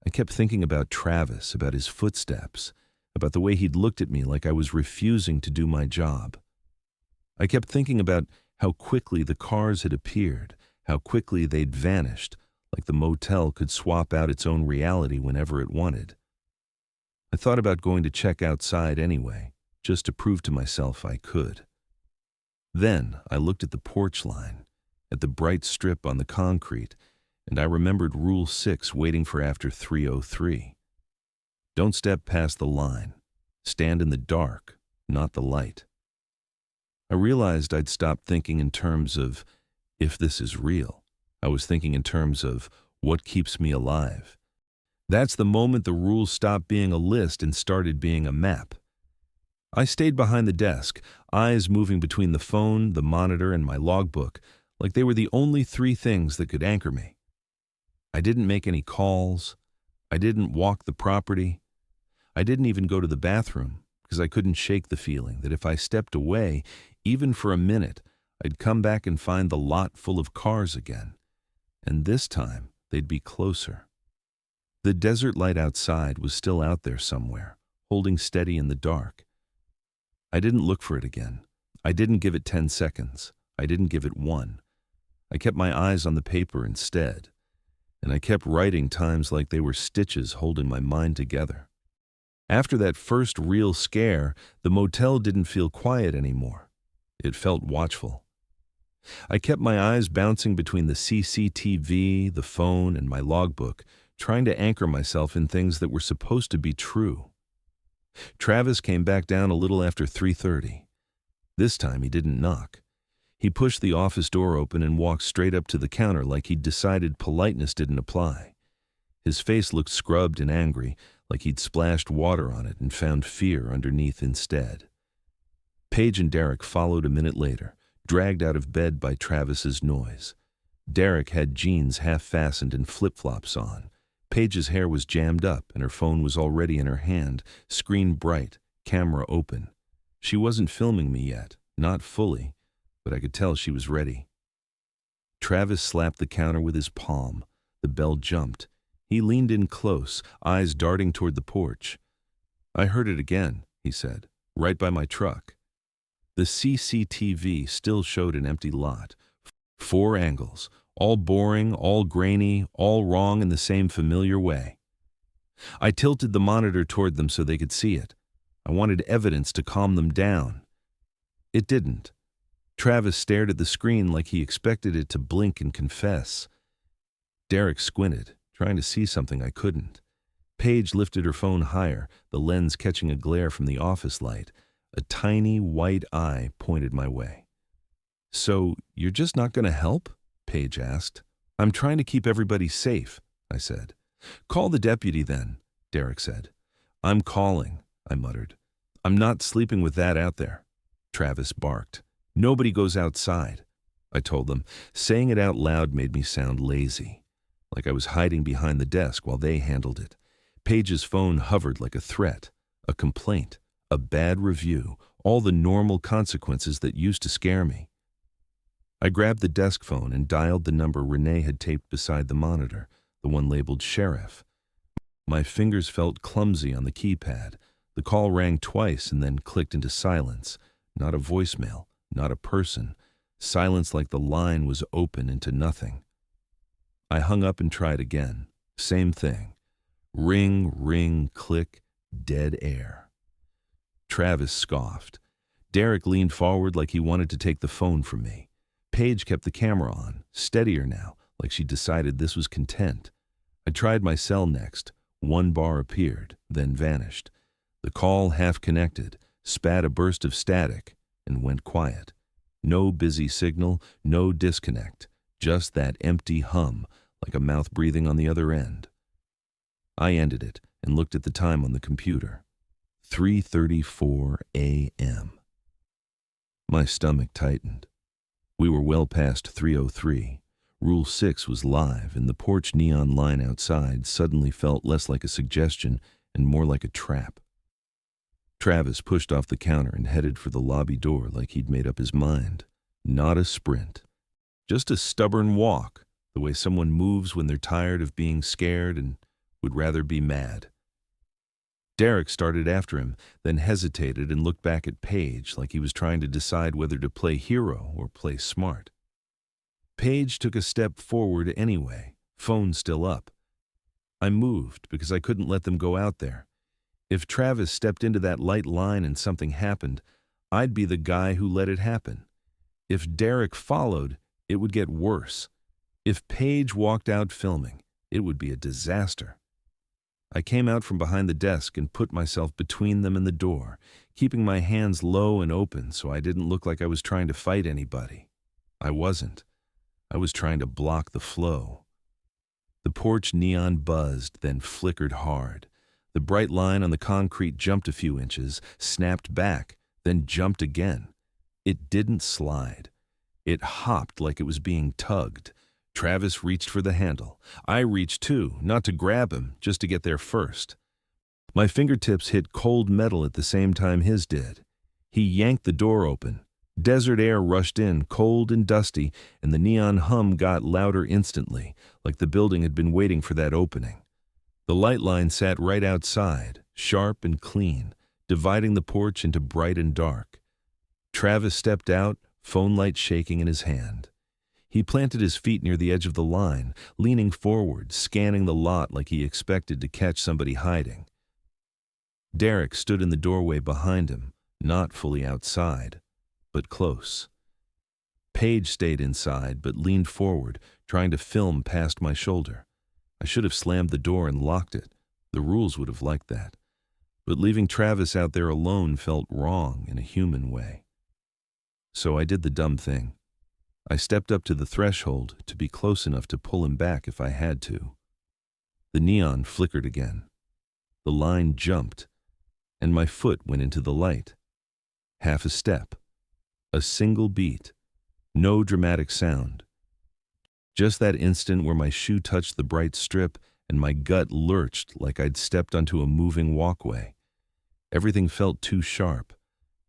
I kept thinking about Travis, about his footsteps, about the way he'd looked at me like I was refusing to do my job. I kept thinking about how quickly the cars had appeared, how quickly they'd vanished, like the motel could swap out its own reality whenever it wanted. I thought about going to check outside anyway, just to prove to myself I could. Then I looked at the porch line, at the bright strip on the concrete, and I remembered Rule 6 waiting for after 3:03. Don't step past the line. Stand in the dark, not the light. I realized I'd stopped thinking in terms of, if this is real. I was thinking in terms of, what keeps me alive. That's the moment the rules stopped being a list and started being a map. I stayed behind the desk, eyes moving between the phone, the monitor, and my logbook, like they were the only three things that could anchor me. I didn't make any calls. I didn't walk the property. I didn't even go to the bathroom, because I couldn't shake the feeling that if I stepped away, even for a minute, I'd come back and find the lot full of cars again. And this time, they'd be closer. The desert light outside was still out there somewhere, holding steady in the dark. I didn't look for it again. I didn't give it 10 seconds. I didn't give it one. I kept my eyes on the paper instead, and I kept writing times like they were stitches holding my mind together. After that first real scare, the motel didn't feel quiet anymore. It felt watchful. I kept my eyes bouncing between the CCTV, the phone, and my logbook, trying to anchor myself in things that were supposed to be true. Travis came back down a little after 3:30. This time he didn't knock. He pushed the office door open and walked straight up to the counter like he'd decided politeness didn't apply. His face looked scrubbed and angry, like he'd splashed water on it and found fear underneath instead. Paige and Derek followed a minute later, dragged out of bed by Travis's noise. Derek had jeans half-fastened and flip-flops on. Paige's hair was jammed up and her phone was already in her hand, screen bright, camera open. She wasn't filming me yet, not fully, but I could tell she was ready. Travis slapped the counter with his palm. The bell jumped. He leaned in close, eyes darting toward the porch. "I heard it again," he said, "right by my truck." The CCTV still showed an empty lot. 4 angles, all boring, all grainy, all wrong in the same familiar way. I tilted the monitor toward them so they could see it. I wanted evidence to calm them down. It didn't. Travis stared at the screen like he expected it to blink and confess. Derek squinted, trying to see something I couldn't. Paige lifted her phone higher, the lens catching a glare from the office light. A tiny white eye pointed my way. "So, you're just not going to help?" Paige asked. "I'm trying to keep everybody safe," I said. "Call the deputy then," Derek said. "I'm calling," I muttered. "I'm not sleeping with that out there." Travis barked. "Nobody goes outside," I told them. Saying it out loud made me sound lazy, like I was hiding behind the desk while they handled it. Paige's phone hovered like a threat, a complaint, a bad review, all the normal consequences that used to scare me. I grabbed the desk phone and dialed the number Renee had taped beside the monitor, the one labeled Sheriff. My fingers felt clumsy on the keypad. The call rang twice and then clicked into silence. Not a voicemail, not a person. Silence like the line was open into nothing. I hung up and tried again. Same thing. Ring, ring, click, dead air. Travis scoffed. Derek leaned forward like he wanted to take the phone from me. Paige kept the camera on, steadier now, like she decided this was content. I tried my cell next. One bar appeared, then vanished. The call, half connected, spat a burst of static and went quiet. No busy signal, no disconnect, just that empty hum, like a mouth breathing on the other end. I ended it and looked at the time on the computer. 3:34 a.m. My stomach tightened. We were well past 3:03. Rule 6 was live, and the porch neon line outside suddenly felt less like a suggestion and more like a trap. Travis pushed off the counter and headed for the lobby door like he'd made up his mind. Not a sprint. Just a stubborn walk, the way someone moves when they're tired of being scared and would rather be mad. Derek started after him, then hesitated and looked back at Paige like he was trying to decide whether to play hero or play smart. Paige took a step forward anyway, phone still up. I moved because I couldn't let them go out there. If Travis stepped into that light line and something happened, I'd be the guy who let it happen. If Derek followed, it would get worse. If Paige walked out filming, it would be a disaster. I came out from behind the desk and put myself between them and the door, keeping my hands low and open so I didn't look like I was trying to fight anybody. I wasn't. I was trying to block the flow. The porch neon buzzed, then flickered hard. The bright line on the concrete jumped a few inches, snapped back, then jumped again. It didn't slide. It hopped like it was being tugged. Travis reached for the handle. I reached too, not to grab him, just to get there first. My fingertips hit cold metal at the same time his did. He yanked the door open. Desert air rushed in, cold and dusty, and the neon hum got louder instantly, like the building had been waiting for that opening. The light line sat right outside, sharp and clean, dividing the porch into bright and dark. Travis stepped out, phone light shaking in his hand. He planted his feet near the edge of the line, leaning forward, scanning the lot like he expected to catch somebody hiding. Derek stood in the doorway behind him, not fully outside, but close. Paige stayed inside, but leaned forward, trying to film past my shoulder. I should have slammed the door and locked it. The rules would have liked that. But leaving Travis out there alone felt wrong in a human way. So I did the dumb thing. I stepped up to the threshold to be close enough to pull him back if I had to. The neon flickered again. The line jumped, and my foot went into the light. Half a step. A single beat. No dramatic sound. Just that instant where my shoe touched the bright strip and my gut lurched like I'd stepped onto a moving walkway. Everything felt too sharp.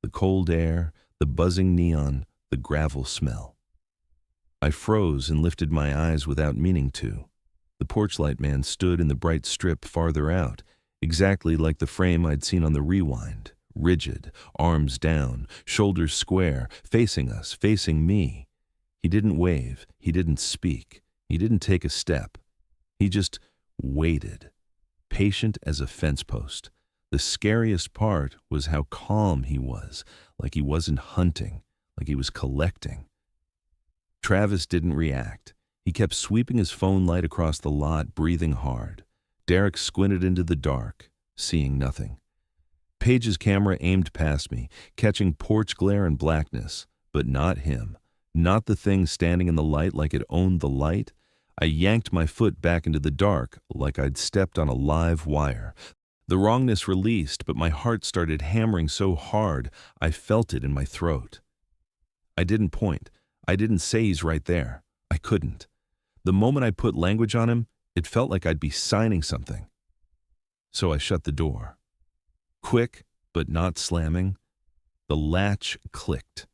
The cold air, the buzzing neon, the gravel smell. I froze and lifted my eyes without meaning to. The porchlight man stood in the bright strip farther out, exactly like the frame I'd seen on the rewind, rigid, arms down, shoulders square, facing us, facing me. He didn't wave, he didn't speak, he didn't take a step. He just waited. patient as a fence post. The scariest part was how calm he was, like he wasn't hunting, like he was collecting. Travis didn't react. He kept sweeping his phone light across the lot, breathing hard. Derek squinted into the dark, seeing nothing. Paige's camera aimed past me, catching porch glare and blackness, but not him. Not the thing standing in the light like it owned the light. I yanked my foot back into the dark like I'd stepped on a live wire. The wrongness released, but my heart started hammering so hard I felt it in my throat. I didn't point. I didn't say he's right there. I couldn't. The moment I put language on him, it felt like I'd be signing something. So I shut the door. Quick, but not slamming. The latch clicked.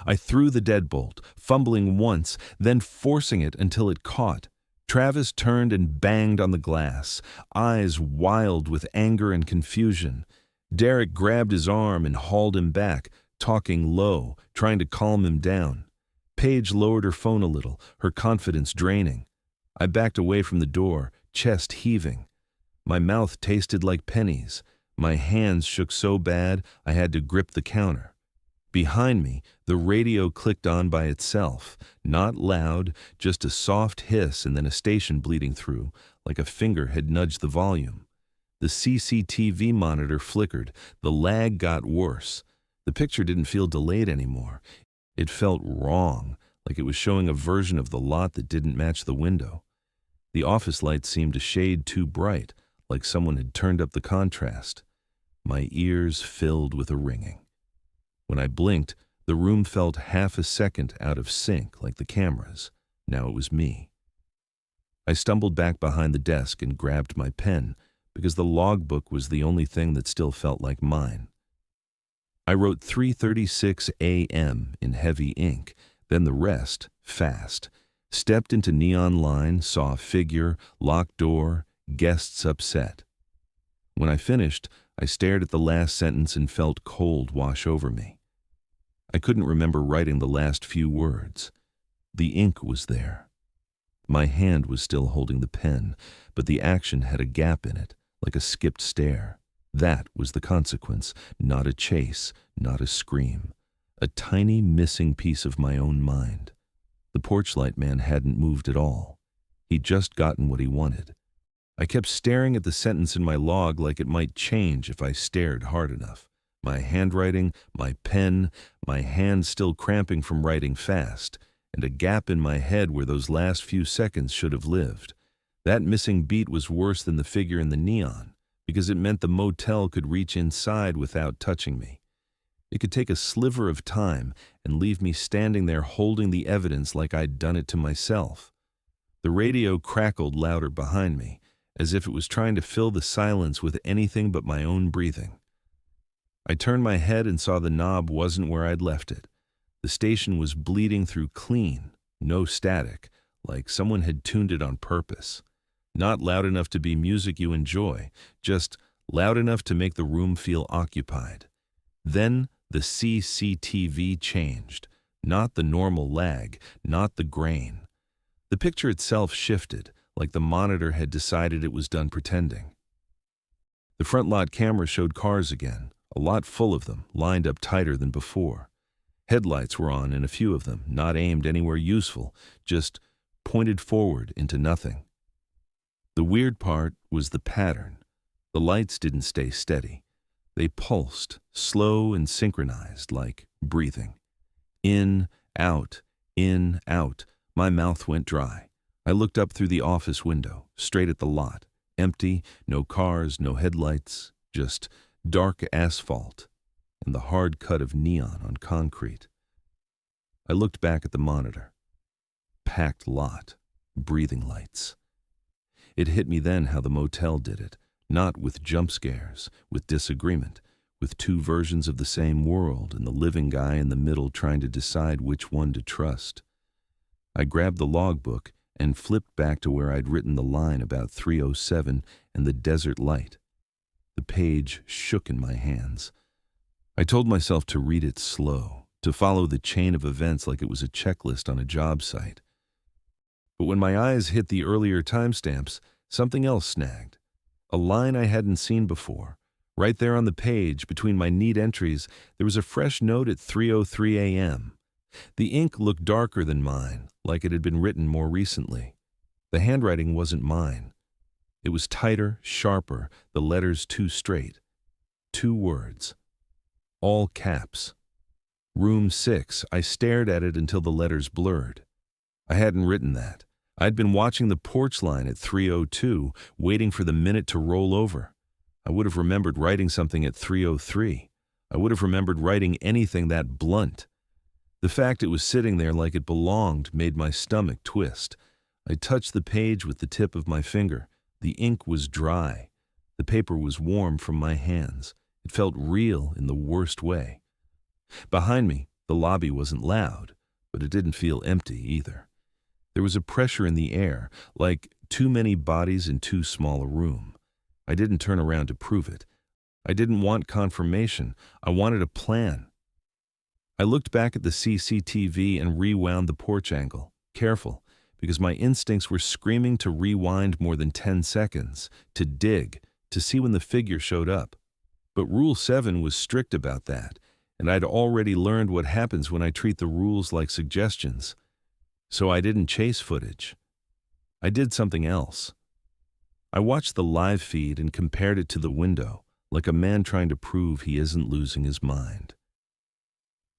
I threw the deadbolt, fumbling once, then forcing it until it caught. Travis turned and banged on the glass, eyes wild with anger and confusion. Derek grabbed his arm and hauled him back, talking low, trying to calm him down. Paige lowered her phone a little, her confidence draining. I backed away from the door, chest heaving. My mouth tasted like pennies. My hands shook so bad I had to grip the counter. Behind me, the radio clicked on by itself, not loud, just a soft hiss and then a station bleeding through, like a finger had nudged the volume. The CCTV monitor flickered. The lag got worse. The picture didn't feel delayed anymore. It felt wrong, like it was showing a version of the lot that didn't match the window. The office lights seemed a shade too bright, like someone had turned up the contrast. My ears filled with a ringing. When I blinked, the room felt half a second out of sync, like the cameras. Now it was me. I stumbled back behind the desk and grabbed my pen, because the logbook was the only thing that still felt like mine. I wrote 3:36 a.m. in heavy ink, then the rest, fast. Stepped into neon line, saw a figure, locked door, guests upset. When I finished, I stared at the last sentence and felt cold wash over me. I couldn't remember writing the last few words. The ink was there. My hand was still holding the pen, but the action had a gap in it, like a skipped stare. That was the consequence, not a chase, not a scream. A tiny missing piece of my own mind. The porch light man hadn't moved at all. He'd just gotten what he wanted. I kept staring at the sentence in my log like it might change if I stared hard enough. My handwriting, my pen, my hand still cramping from writing fast, and a gap in my head where those last few seconds should have lived. That missing beat was worse than the figure in the neon, because it meant the motel could reach inside without touching me. It could take a sliver of time and leave me standing there holding the evidence like I'd done it to myself. The radio crackled louder behind me, as if it was trying to fill the silence with anything but my own breathing. I turned my head and saw the knob wasn't where I'd left it. The station was bleeding through clean, no static, like someone had tuned it on purpose. Not loud enough to be music you enjoy, just loud enough to make the room feel occupied. Then the CCTV changed, not the normal lag, not the grain. The picture itself shifted, like the monitor had decided it was done pretending. The front lot camera showed cars again, a lot full of them, lined up tighter than before. Headlights were on in a few of them, not aimed anywhere useful, just pointed forward into nothing. The weird part was the pattern. The lights didn't stay steady. They pulsed, slow and synchronized, like breathing. In, out, in, out. My mouth went dry. I looked up through the office window, straight at the lot. Empty, no cars, no headlights, just dark asphalt and the hard cut of neon on concrete. I looked back at the monitor. Packed lot, breathing lights. It hit me then how the motel did it, not with jump scares, with disagreement, with two versions of the same world and the living guy in the middle trying to decide which one to trust. I grabbed the logbook and flipped back to where I'd written the line about 3:07 and the desert light. The page shook in my hands. I told myself to read it slow, to follow the chain of events like it was a checklist on a job site. But when my eyes hit the earlier timestamps, something else snagged. A line I hadn't seen before. Right there on the page, between my neat entries, there was a fresh note at 3:03 a.m. The ink looked darker than mine, like it had been written more recently. The handwriting wasn't mine. It was tighter, sharper, the letters too straight. 2 words. All caps. Room 6. I stared at it until the letters blurred. I hadn't written that. I'd been watching the porch line at 3:02, waiting for the minute to roll over. I would have remembered writing something at 3:03. I would have remembered writing anything that blunt. The fact it was sitting there like it belonged made my stomach twist. I touched the page with the tip of my finger. The ink was dry. The paper was warm from my hands. It felt real in the worst way. Behind me, the lobby wasn't loud, but it didn't feel empty either. There was a pressure in the air, like too many bodies in too small a room. I didn't turn around to prove it. I didn't want confirmation. I wanted a plan. I looked back at the CCTV and rewound the porch angle, careful, because my instincts were screaming to rewind more than 10 seconds, to dig, to see when the figure showed up. But Rule 7 was strict about that, and I'd already learned what happens when I treat the rules like suggestions. So I didn't chase footage. I did something else. I watched the live feed and compared it to the window, like a man trying to prove he isn't losing his mind.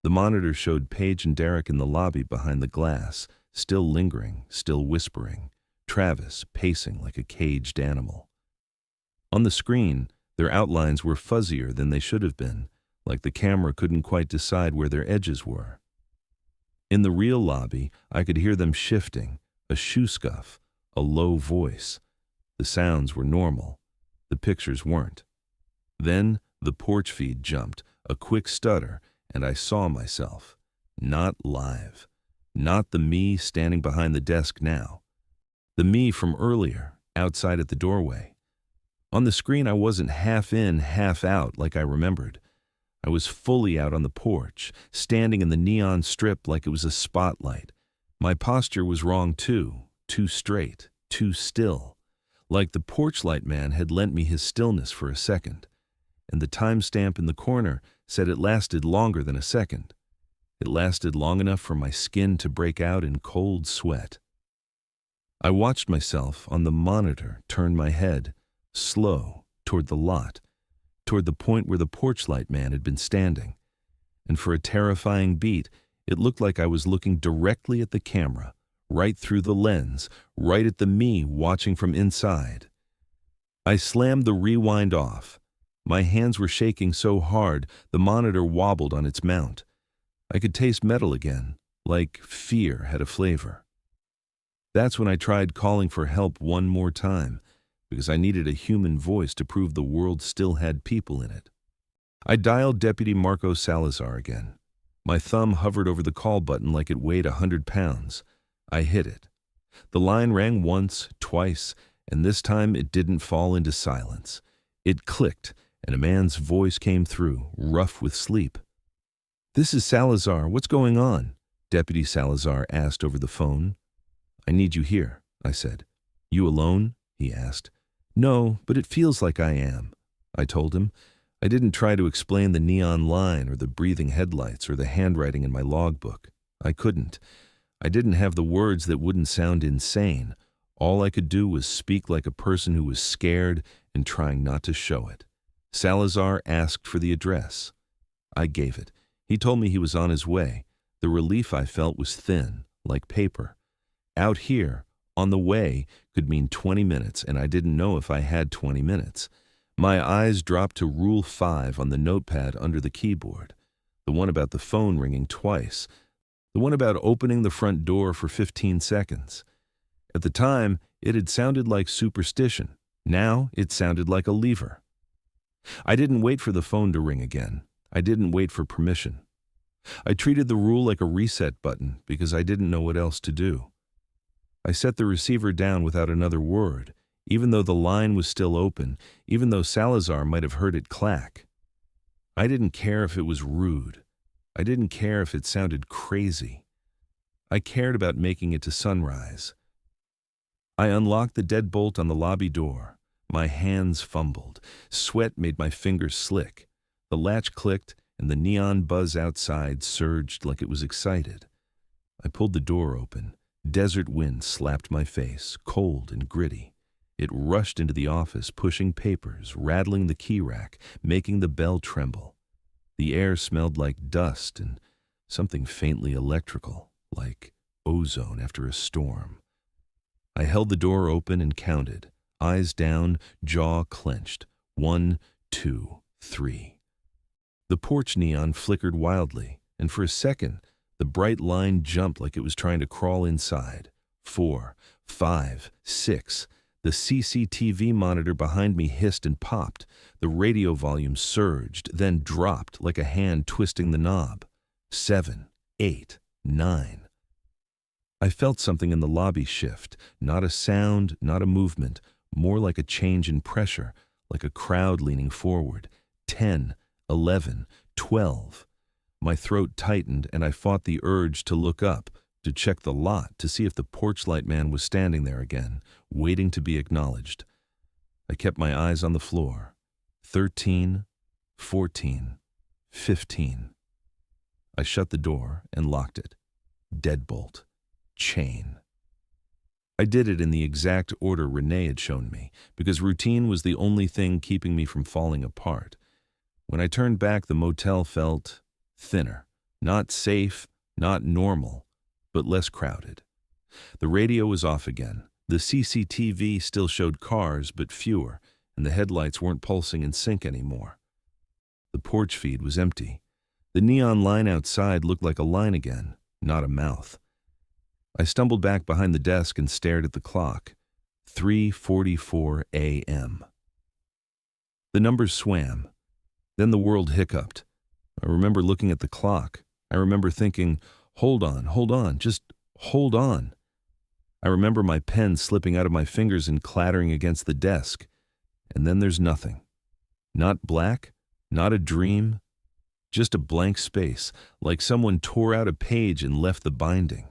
The monitor showed Paige and Derek in the lobby behind the glass, still lingering, still whispering, Travis pacing like a caged animal. On the screen, their outlines were fuzzier than they should have been, like the camera couldn't quite decide where their edges were. In the real lobby, I could hear them shifting, a shoe scuff, a low voice. The sounds were normal. The pictures weren't. Then the porch feed jumped, a quick stutter, and I saw myself. Not live. Not the me standing behind the desk now. The me from earlier, outside at the doorway. On the screen, I wasn't half in, half out like I remembered. I was fully out on the porch, standing in the neon strip like it was a spotlight. My posture was wrong too straight, too still. Like the porch light man had lent me his stillness for a second. And the timestamp in the corner said it lasted longer than a second. It lasted long enough for my skin to break out in cold sweat. I watched myself on the monitor turn my head, slow, toward the lot, toward the point where the porch light man had been standing. And for a terrifying beat, it looked like I was looking directly at the camera, right through the lens, right at the me watching from inside. I slammed the rewind off. My hands were shaking so hard, the monitor wobbled on its mount. I could taste metal again, like fear had a flavor. That's when I tried calling for help one more time, because I needed a human voice to prove the world still had people in it. I dialed Deputy Marco Salazar again. My thumb hovered over the call button like it weighed 100 pounds. I hit it. The line rang once, twice, and this time it didn't fall into silence. It clicked, and a man's voice came through, rough with sleep. "This is Salazar. What's going on?" Deputy Salazar asked over the phone. "I need you here," I said. "You alone?" he asked. "No, but it feels like I am," I told him. I didn't try to explain the neon line or the breathing headlights or the handwriting in my logbook. I couldn't. I didn't have the words that wouldn't sound insane. All I could do was speak like a person who was scared and trying not to show it. Salazar asked for the address. I gave it. He told me he was on his way. The relief I felt was thin, like paper. Out here, on the way, could mean 20 minutes, and I didn't know if I had 20 minutes. My eyes dropped to Rule 5 on the notepad under the keyboard. The one about the phone ringing twice. The one about opening the front door for 15 seconds. At the time, it had sounded like superstition. Now, it sounded like a lever. I didn't wait for the phone to ring again. I didn't wait for permission. I treated the rule like a reset button because I didn't know what else to do. I set the receiver down without another word, even though the line was still open, even though Salazar might have heard it clack. I didn't care if it was rude. I didn't care if it sounded crazy. I cared about making it to sunrise. I unlocked the deadbolt on the lobby door. My hands fumbled. Sweat made my fingers slick. The latch clicked, and the neon buzz outside surged like it was excited. I pulled the door open. Desert wind slapped my face, cold and gritty. It rushed into the office, pushing papers, rattling the key rack, making the bell tremble. The air smelled like dust and something faintly electrical, like ozone after a storm. I held the door open and counted, eyes down, jaw clenched. 1, 2, 3. The porch neon flickered wildly, and for a second, the bright line jumped like it was trying to crawl inside. 4, 5, 6. The CCTV monitor behind me hissed and popped. The radio volume surged, then dropped like a hand twisting the knob. 7, 8, 9. I felt something in the lobby shift, not a sound, not a movement, more like a change in pressure, like a crowd leaning forward. 10, 11, 12. My throat tightened and I fought the urge to look up, to check the lot, to see if the porch light man was standing there again, waiting to be acknowledged. I kept my eyes on the floor. 13, 14, 15. I shut the door and locked it. Deadbolt. Chain. I did it in the exact order Renee had shown me, because routine was the only thing keeping me from falling apart. When I turned back, the motel felt thinner, not safe, not normal, but less crowded. The radio was off again. The CCTV still showed cars, but fewer, and the headlights weren't pulsing in sync anymore. The porch feed was empty. The neon line outside looked like a line again, not a mouth. I stumbled back behind the desk and stared at the clock. 3:44 a.m. The numbers swam. Then the world hiccuped. I remember looking at the clock. I remember thinking, hold on, just hold on. I remember my pen slipping out of my fingers and clattering against the desk. And then there's nothing. Not black, not a dream, just a blank space, like someone tore out a page and left the binding.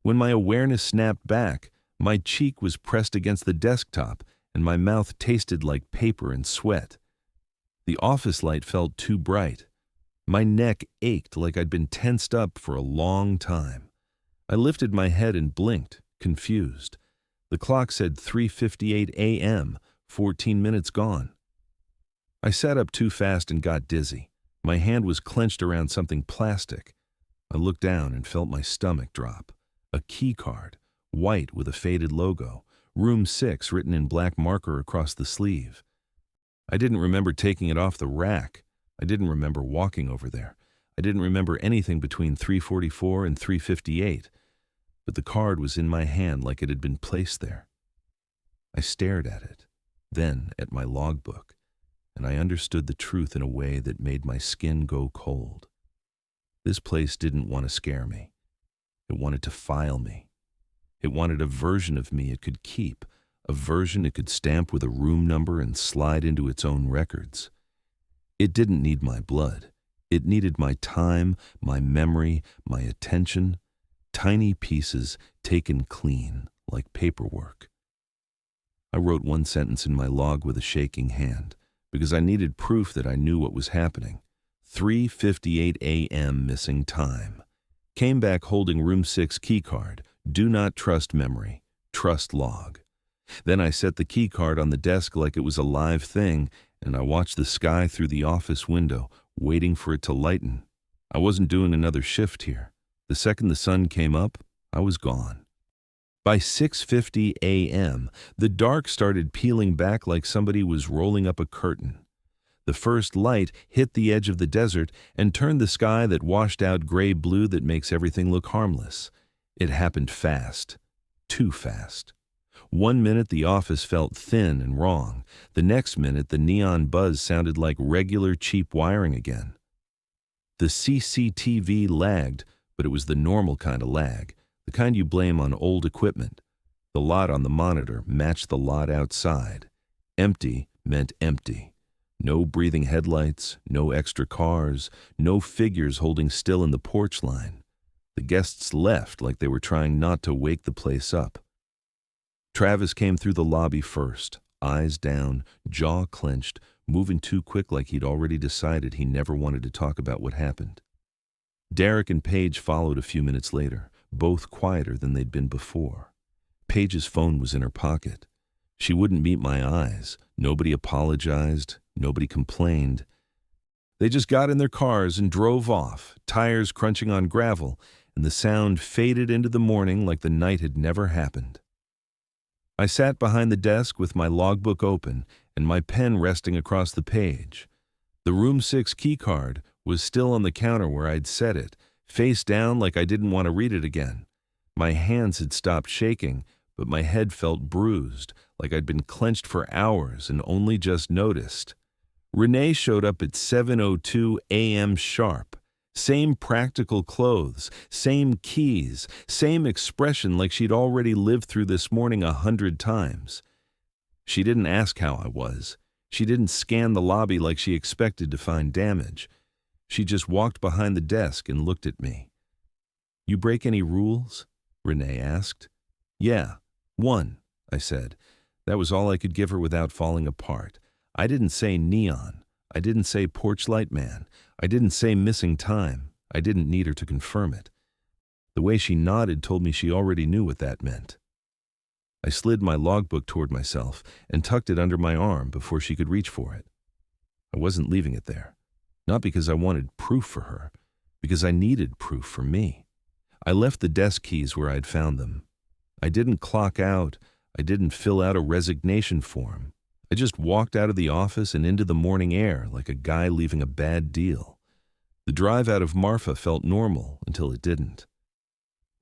When my awareness snapped back, my cheek was pressed against the desktop and my mouth tasted like paper and sweat. The office light felt too bright. My neck ached like I'd been tensed up for a long time. I lifted my head and blinked, confused. The clock said 3:58 a.m., 14 minutes gone. I sat up too fast and got dizzy. My hand was clenched around something plastic. I looked down and felt my stomach drop. A key card, white with a faded logo, room 6 written in black marker across the sleeve. I didn't remember taking it off the rack. I didn't remember walking over there. I didn't remember anything between 3:44 and 3:58, but the card was in my hand like it had been placed there. I stared at it, then at my logbook, and I understood the truth in a way that made my skin go cold. This place didn't want to scare me. It wanted to file me. It wanted a version of me it could keep, a version it could stamp with a room number and slide into its own records. It didn't need my blood. It needed my time, my memory, my attention, tiny pieces taken clean, like paperwork. I wrote one sentence in my log with a shaking hand, because I needed proof that I knew what was happening. 3:58 a.m. missing time. Came back holding room 6 keycard. Do not trust memory. Trust log. Then I set the keycard on the desk like it was a live thing, and I watched the sky through the office window, waiting for it to lighten. I wasn't doing another shift here. The second the sun came up, I was gone. By 6:50 a.m., the dark started peeling back like somebody was rolling up a curtain. The first light hit the edge of the desert and turned the sky that washed out gray-blue that makes everything look harmless. It happened fast. Too fast. 1 minute the office felt thin and wrong. The next minute the neon buzz sounded like regular cheap wiring again. The CCTV lagged, but it was the normal kind of lag, the kind you blame on old equipment. The lot on the monitor matched the lot outside. Empty meant empty. No breathing headlights, no extra cars, no figures holding still in the porch line. The guests left like they were trying not to wake the place up. Travis came through the lobby first, eyes down, jaw clenched, moving too quick like he'd already decided he never wanted to talk about what happened. Derek and Paige followed a few minutes later, both quieter than they'd been before. Paige's phone was in her pocket. She wouldn't meet my eyes. Nobody apologized. Nobody complained. They just got in their cars and drove off, tires crunching on gravel, and the sound faded into the morning like the night had never happened. I sat behind the desk with my logbook open and my pen resting across the page. The room 6 keycard was still on the counter where I'd set it, face down like I didn't want to read it again. My hands had stopped shaking, but my head felt bruised, like I'd been clenched for hours and only just noticed. Renee showed up at 7:02 a.m. sharp. Same practical clothes, same keys, same expression like she'd already lived through this morning 100 times. She didn't ask how I was. She didn't scan the lobby like she expected to find damage. She just walked behind the desk and looked at me. "You break any rules?" Renee asked. "Yeah, one," I said. That was all I could give her without falling apart. I didn't say neon. I didn't say porch light man. I didn't say missing time. I didn't need her to confirm it. The way she nodded told me she already knew what that meant. I slid my logbook toward myself and tucked it under my arm before she could reach for it. I wasn't leaving it there. Not because I wanted proof for her, because I needed proof for me. I left the desk keys where I'd found them. I didn't clock out. I didn't fill out a resignation form. I just walked out of the office and into the morning air like a guy leaving a bad deal. The drive out of Marfa felt normal until it didn't.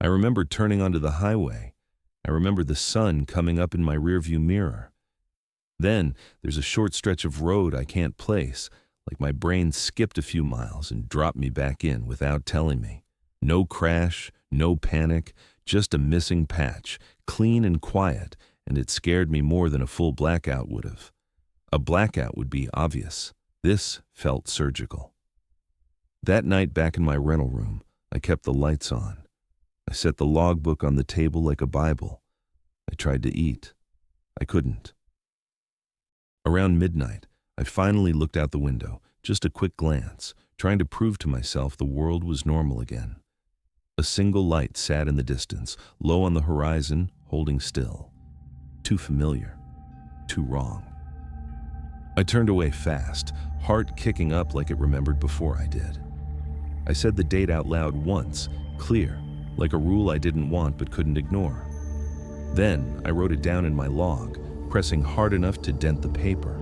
I remember turning onto the highway. I remember the sun coming up in my rearview mirror. Then there's a short stretch of road I can't place, like my brain skipped a few miles and dropped me back in without telling me. No crash, no panic, just a missing patch, clean and quiet, and it scared me more than a full blackout would have. A blackout would be obvious. This felt surgical. That night back in my rental room, I kept the lights on. I set the logbook on the table like a Bible. I tried to eat. I couldn't. Around midnight, I finally looked out the window, just a quick glance, trying to prove to myself the world was normal again. A single light sat in the distance, low on the horizon, holding still. Too familiar. Too wrong. I turned away fast, heart kicking up like it remembered before I did. I said the date out loud once, clear, like a rule I didn't want but couldn't ignore. Then I wrote it down in my log, pressing hard enough to dent the paper.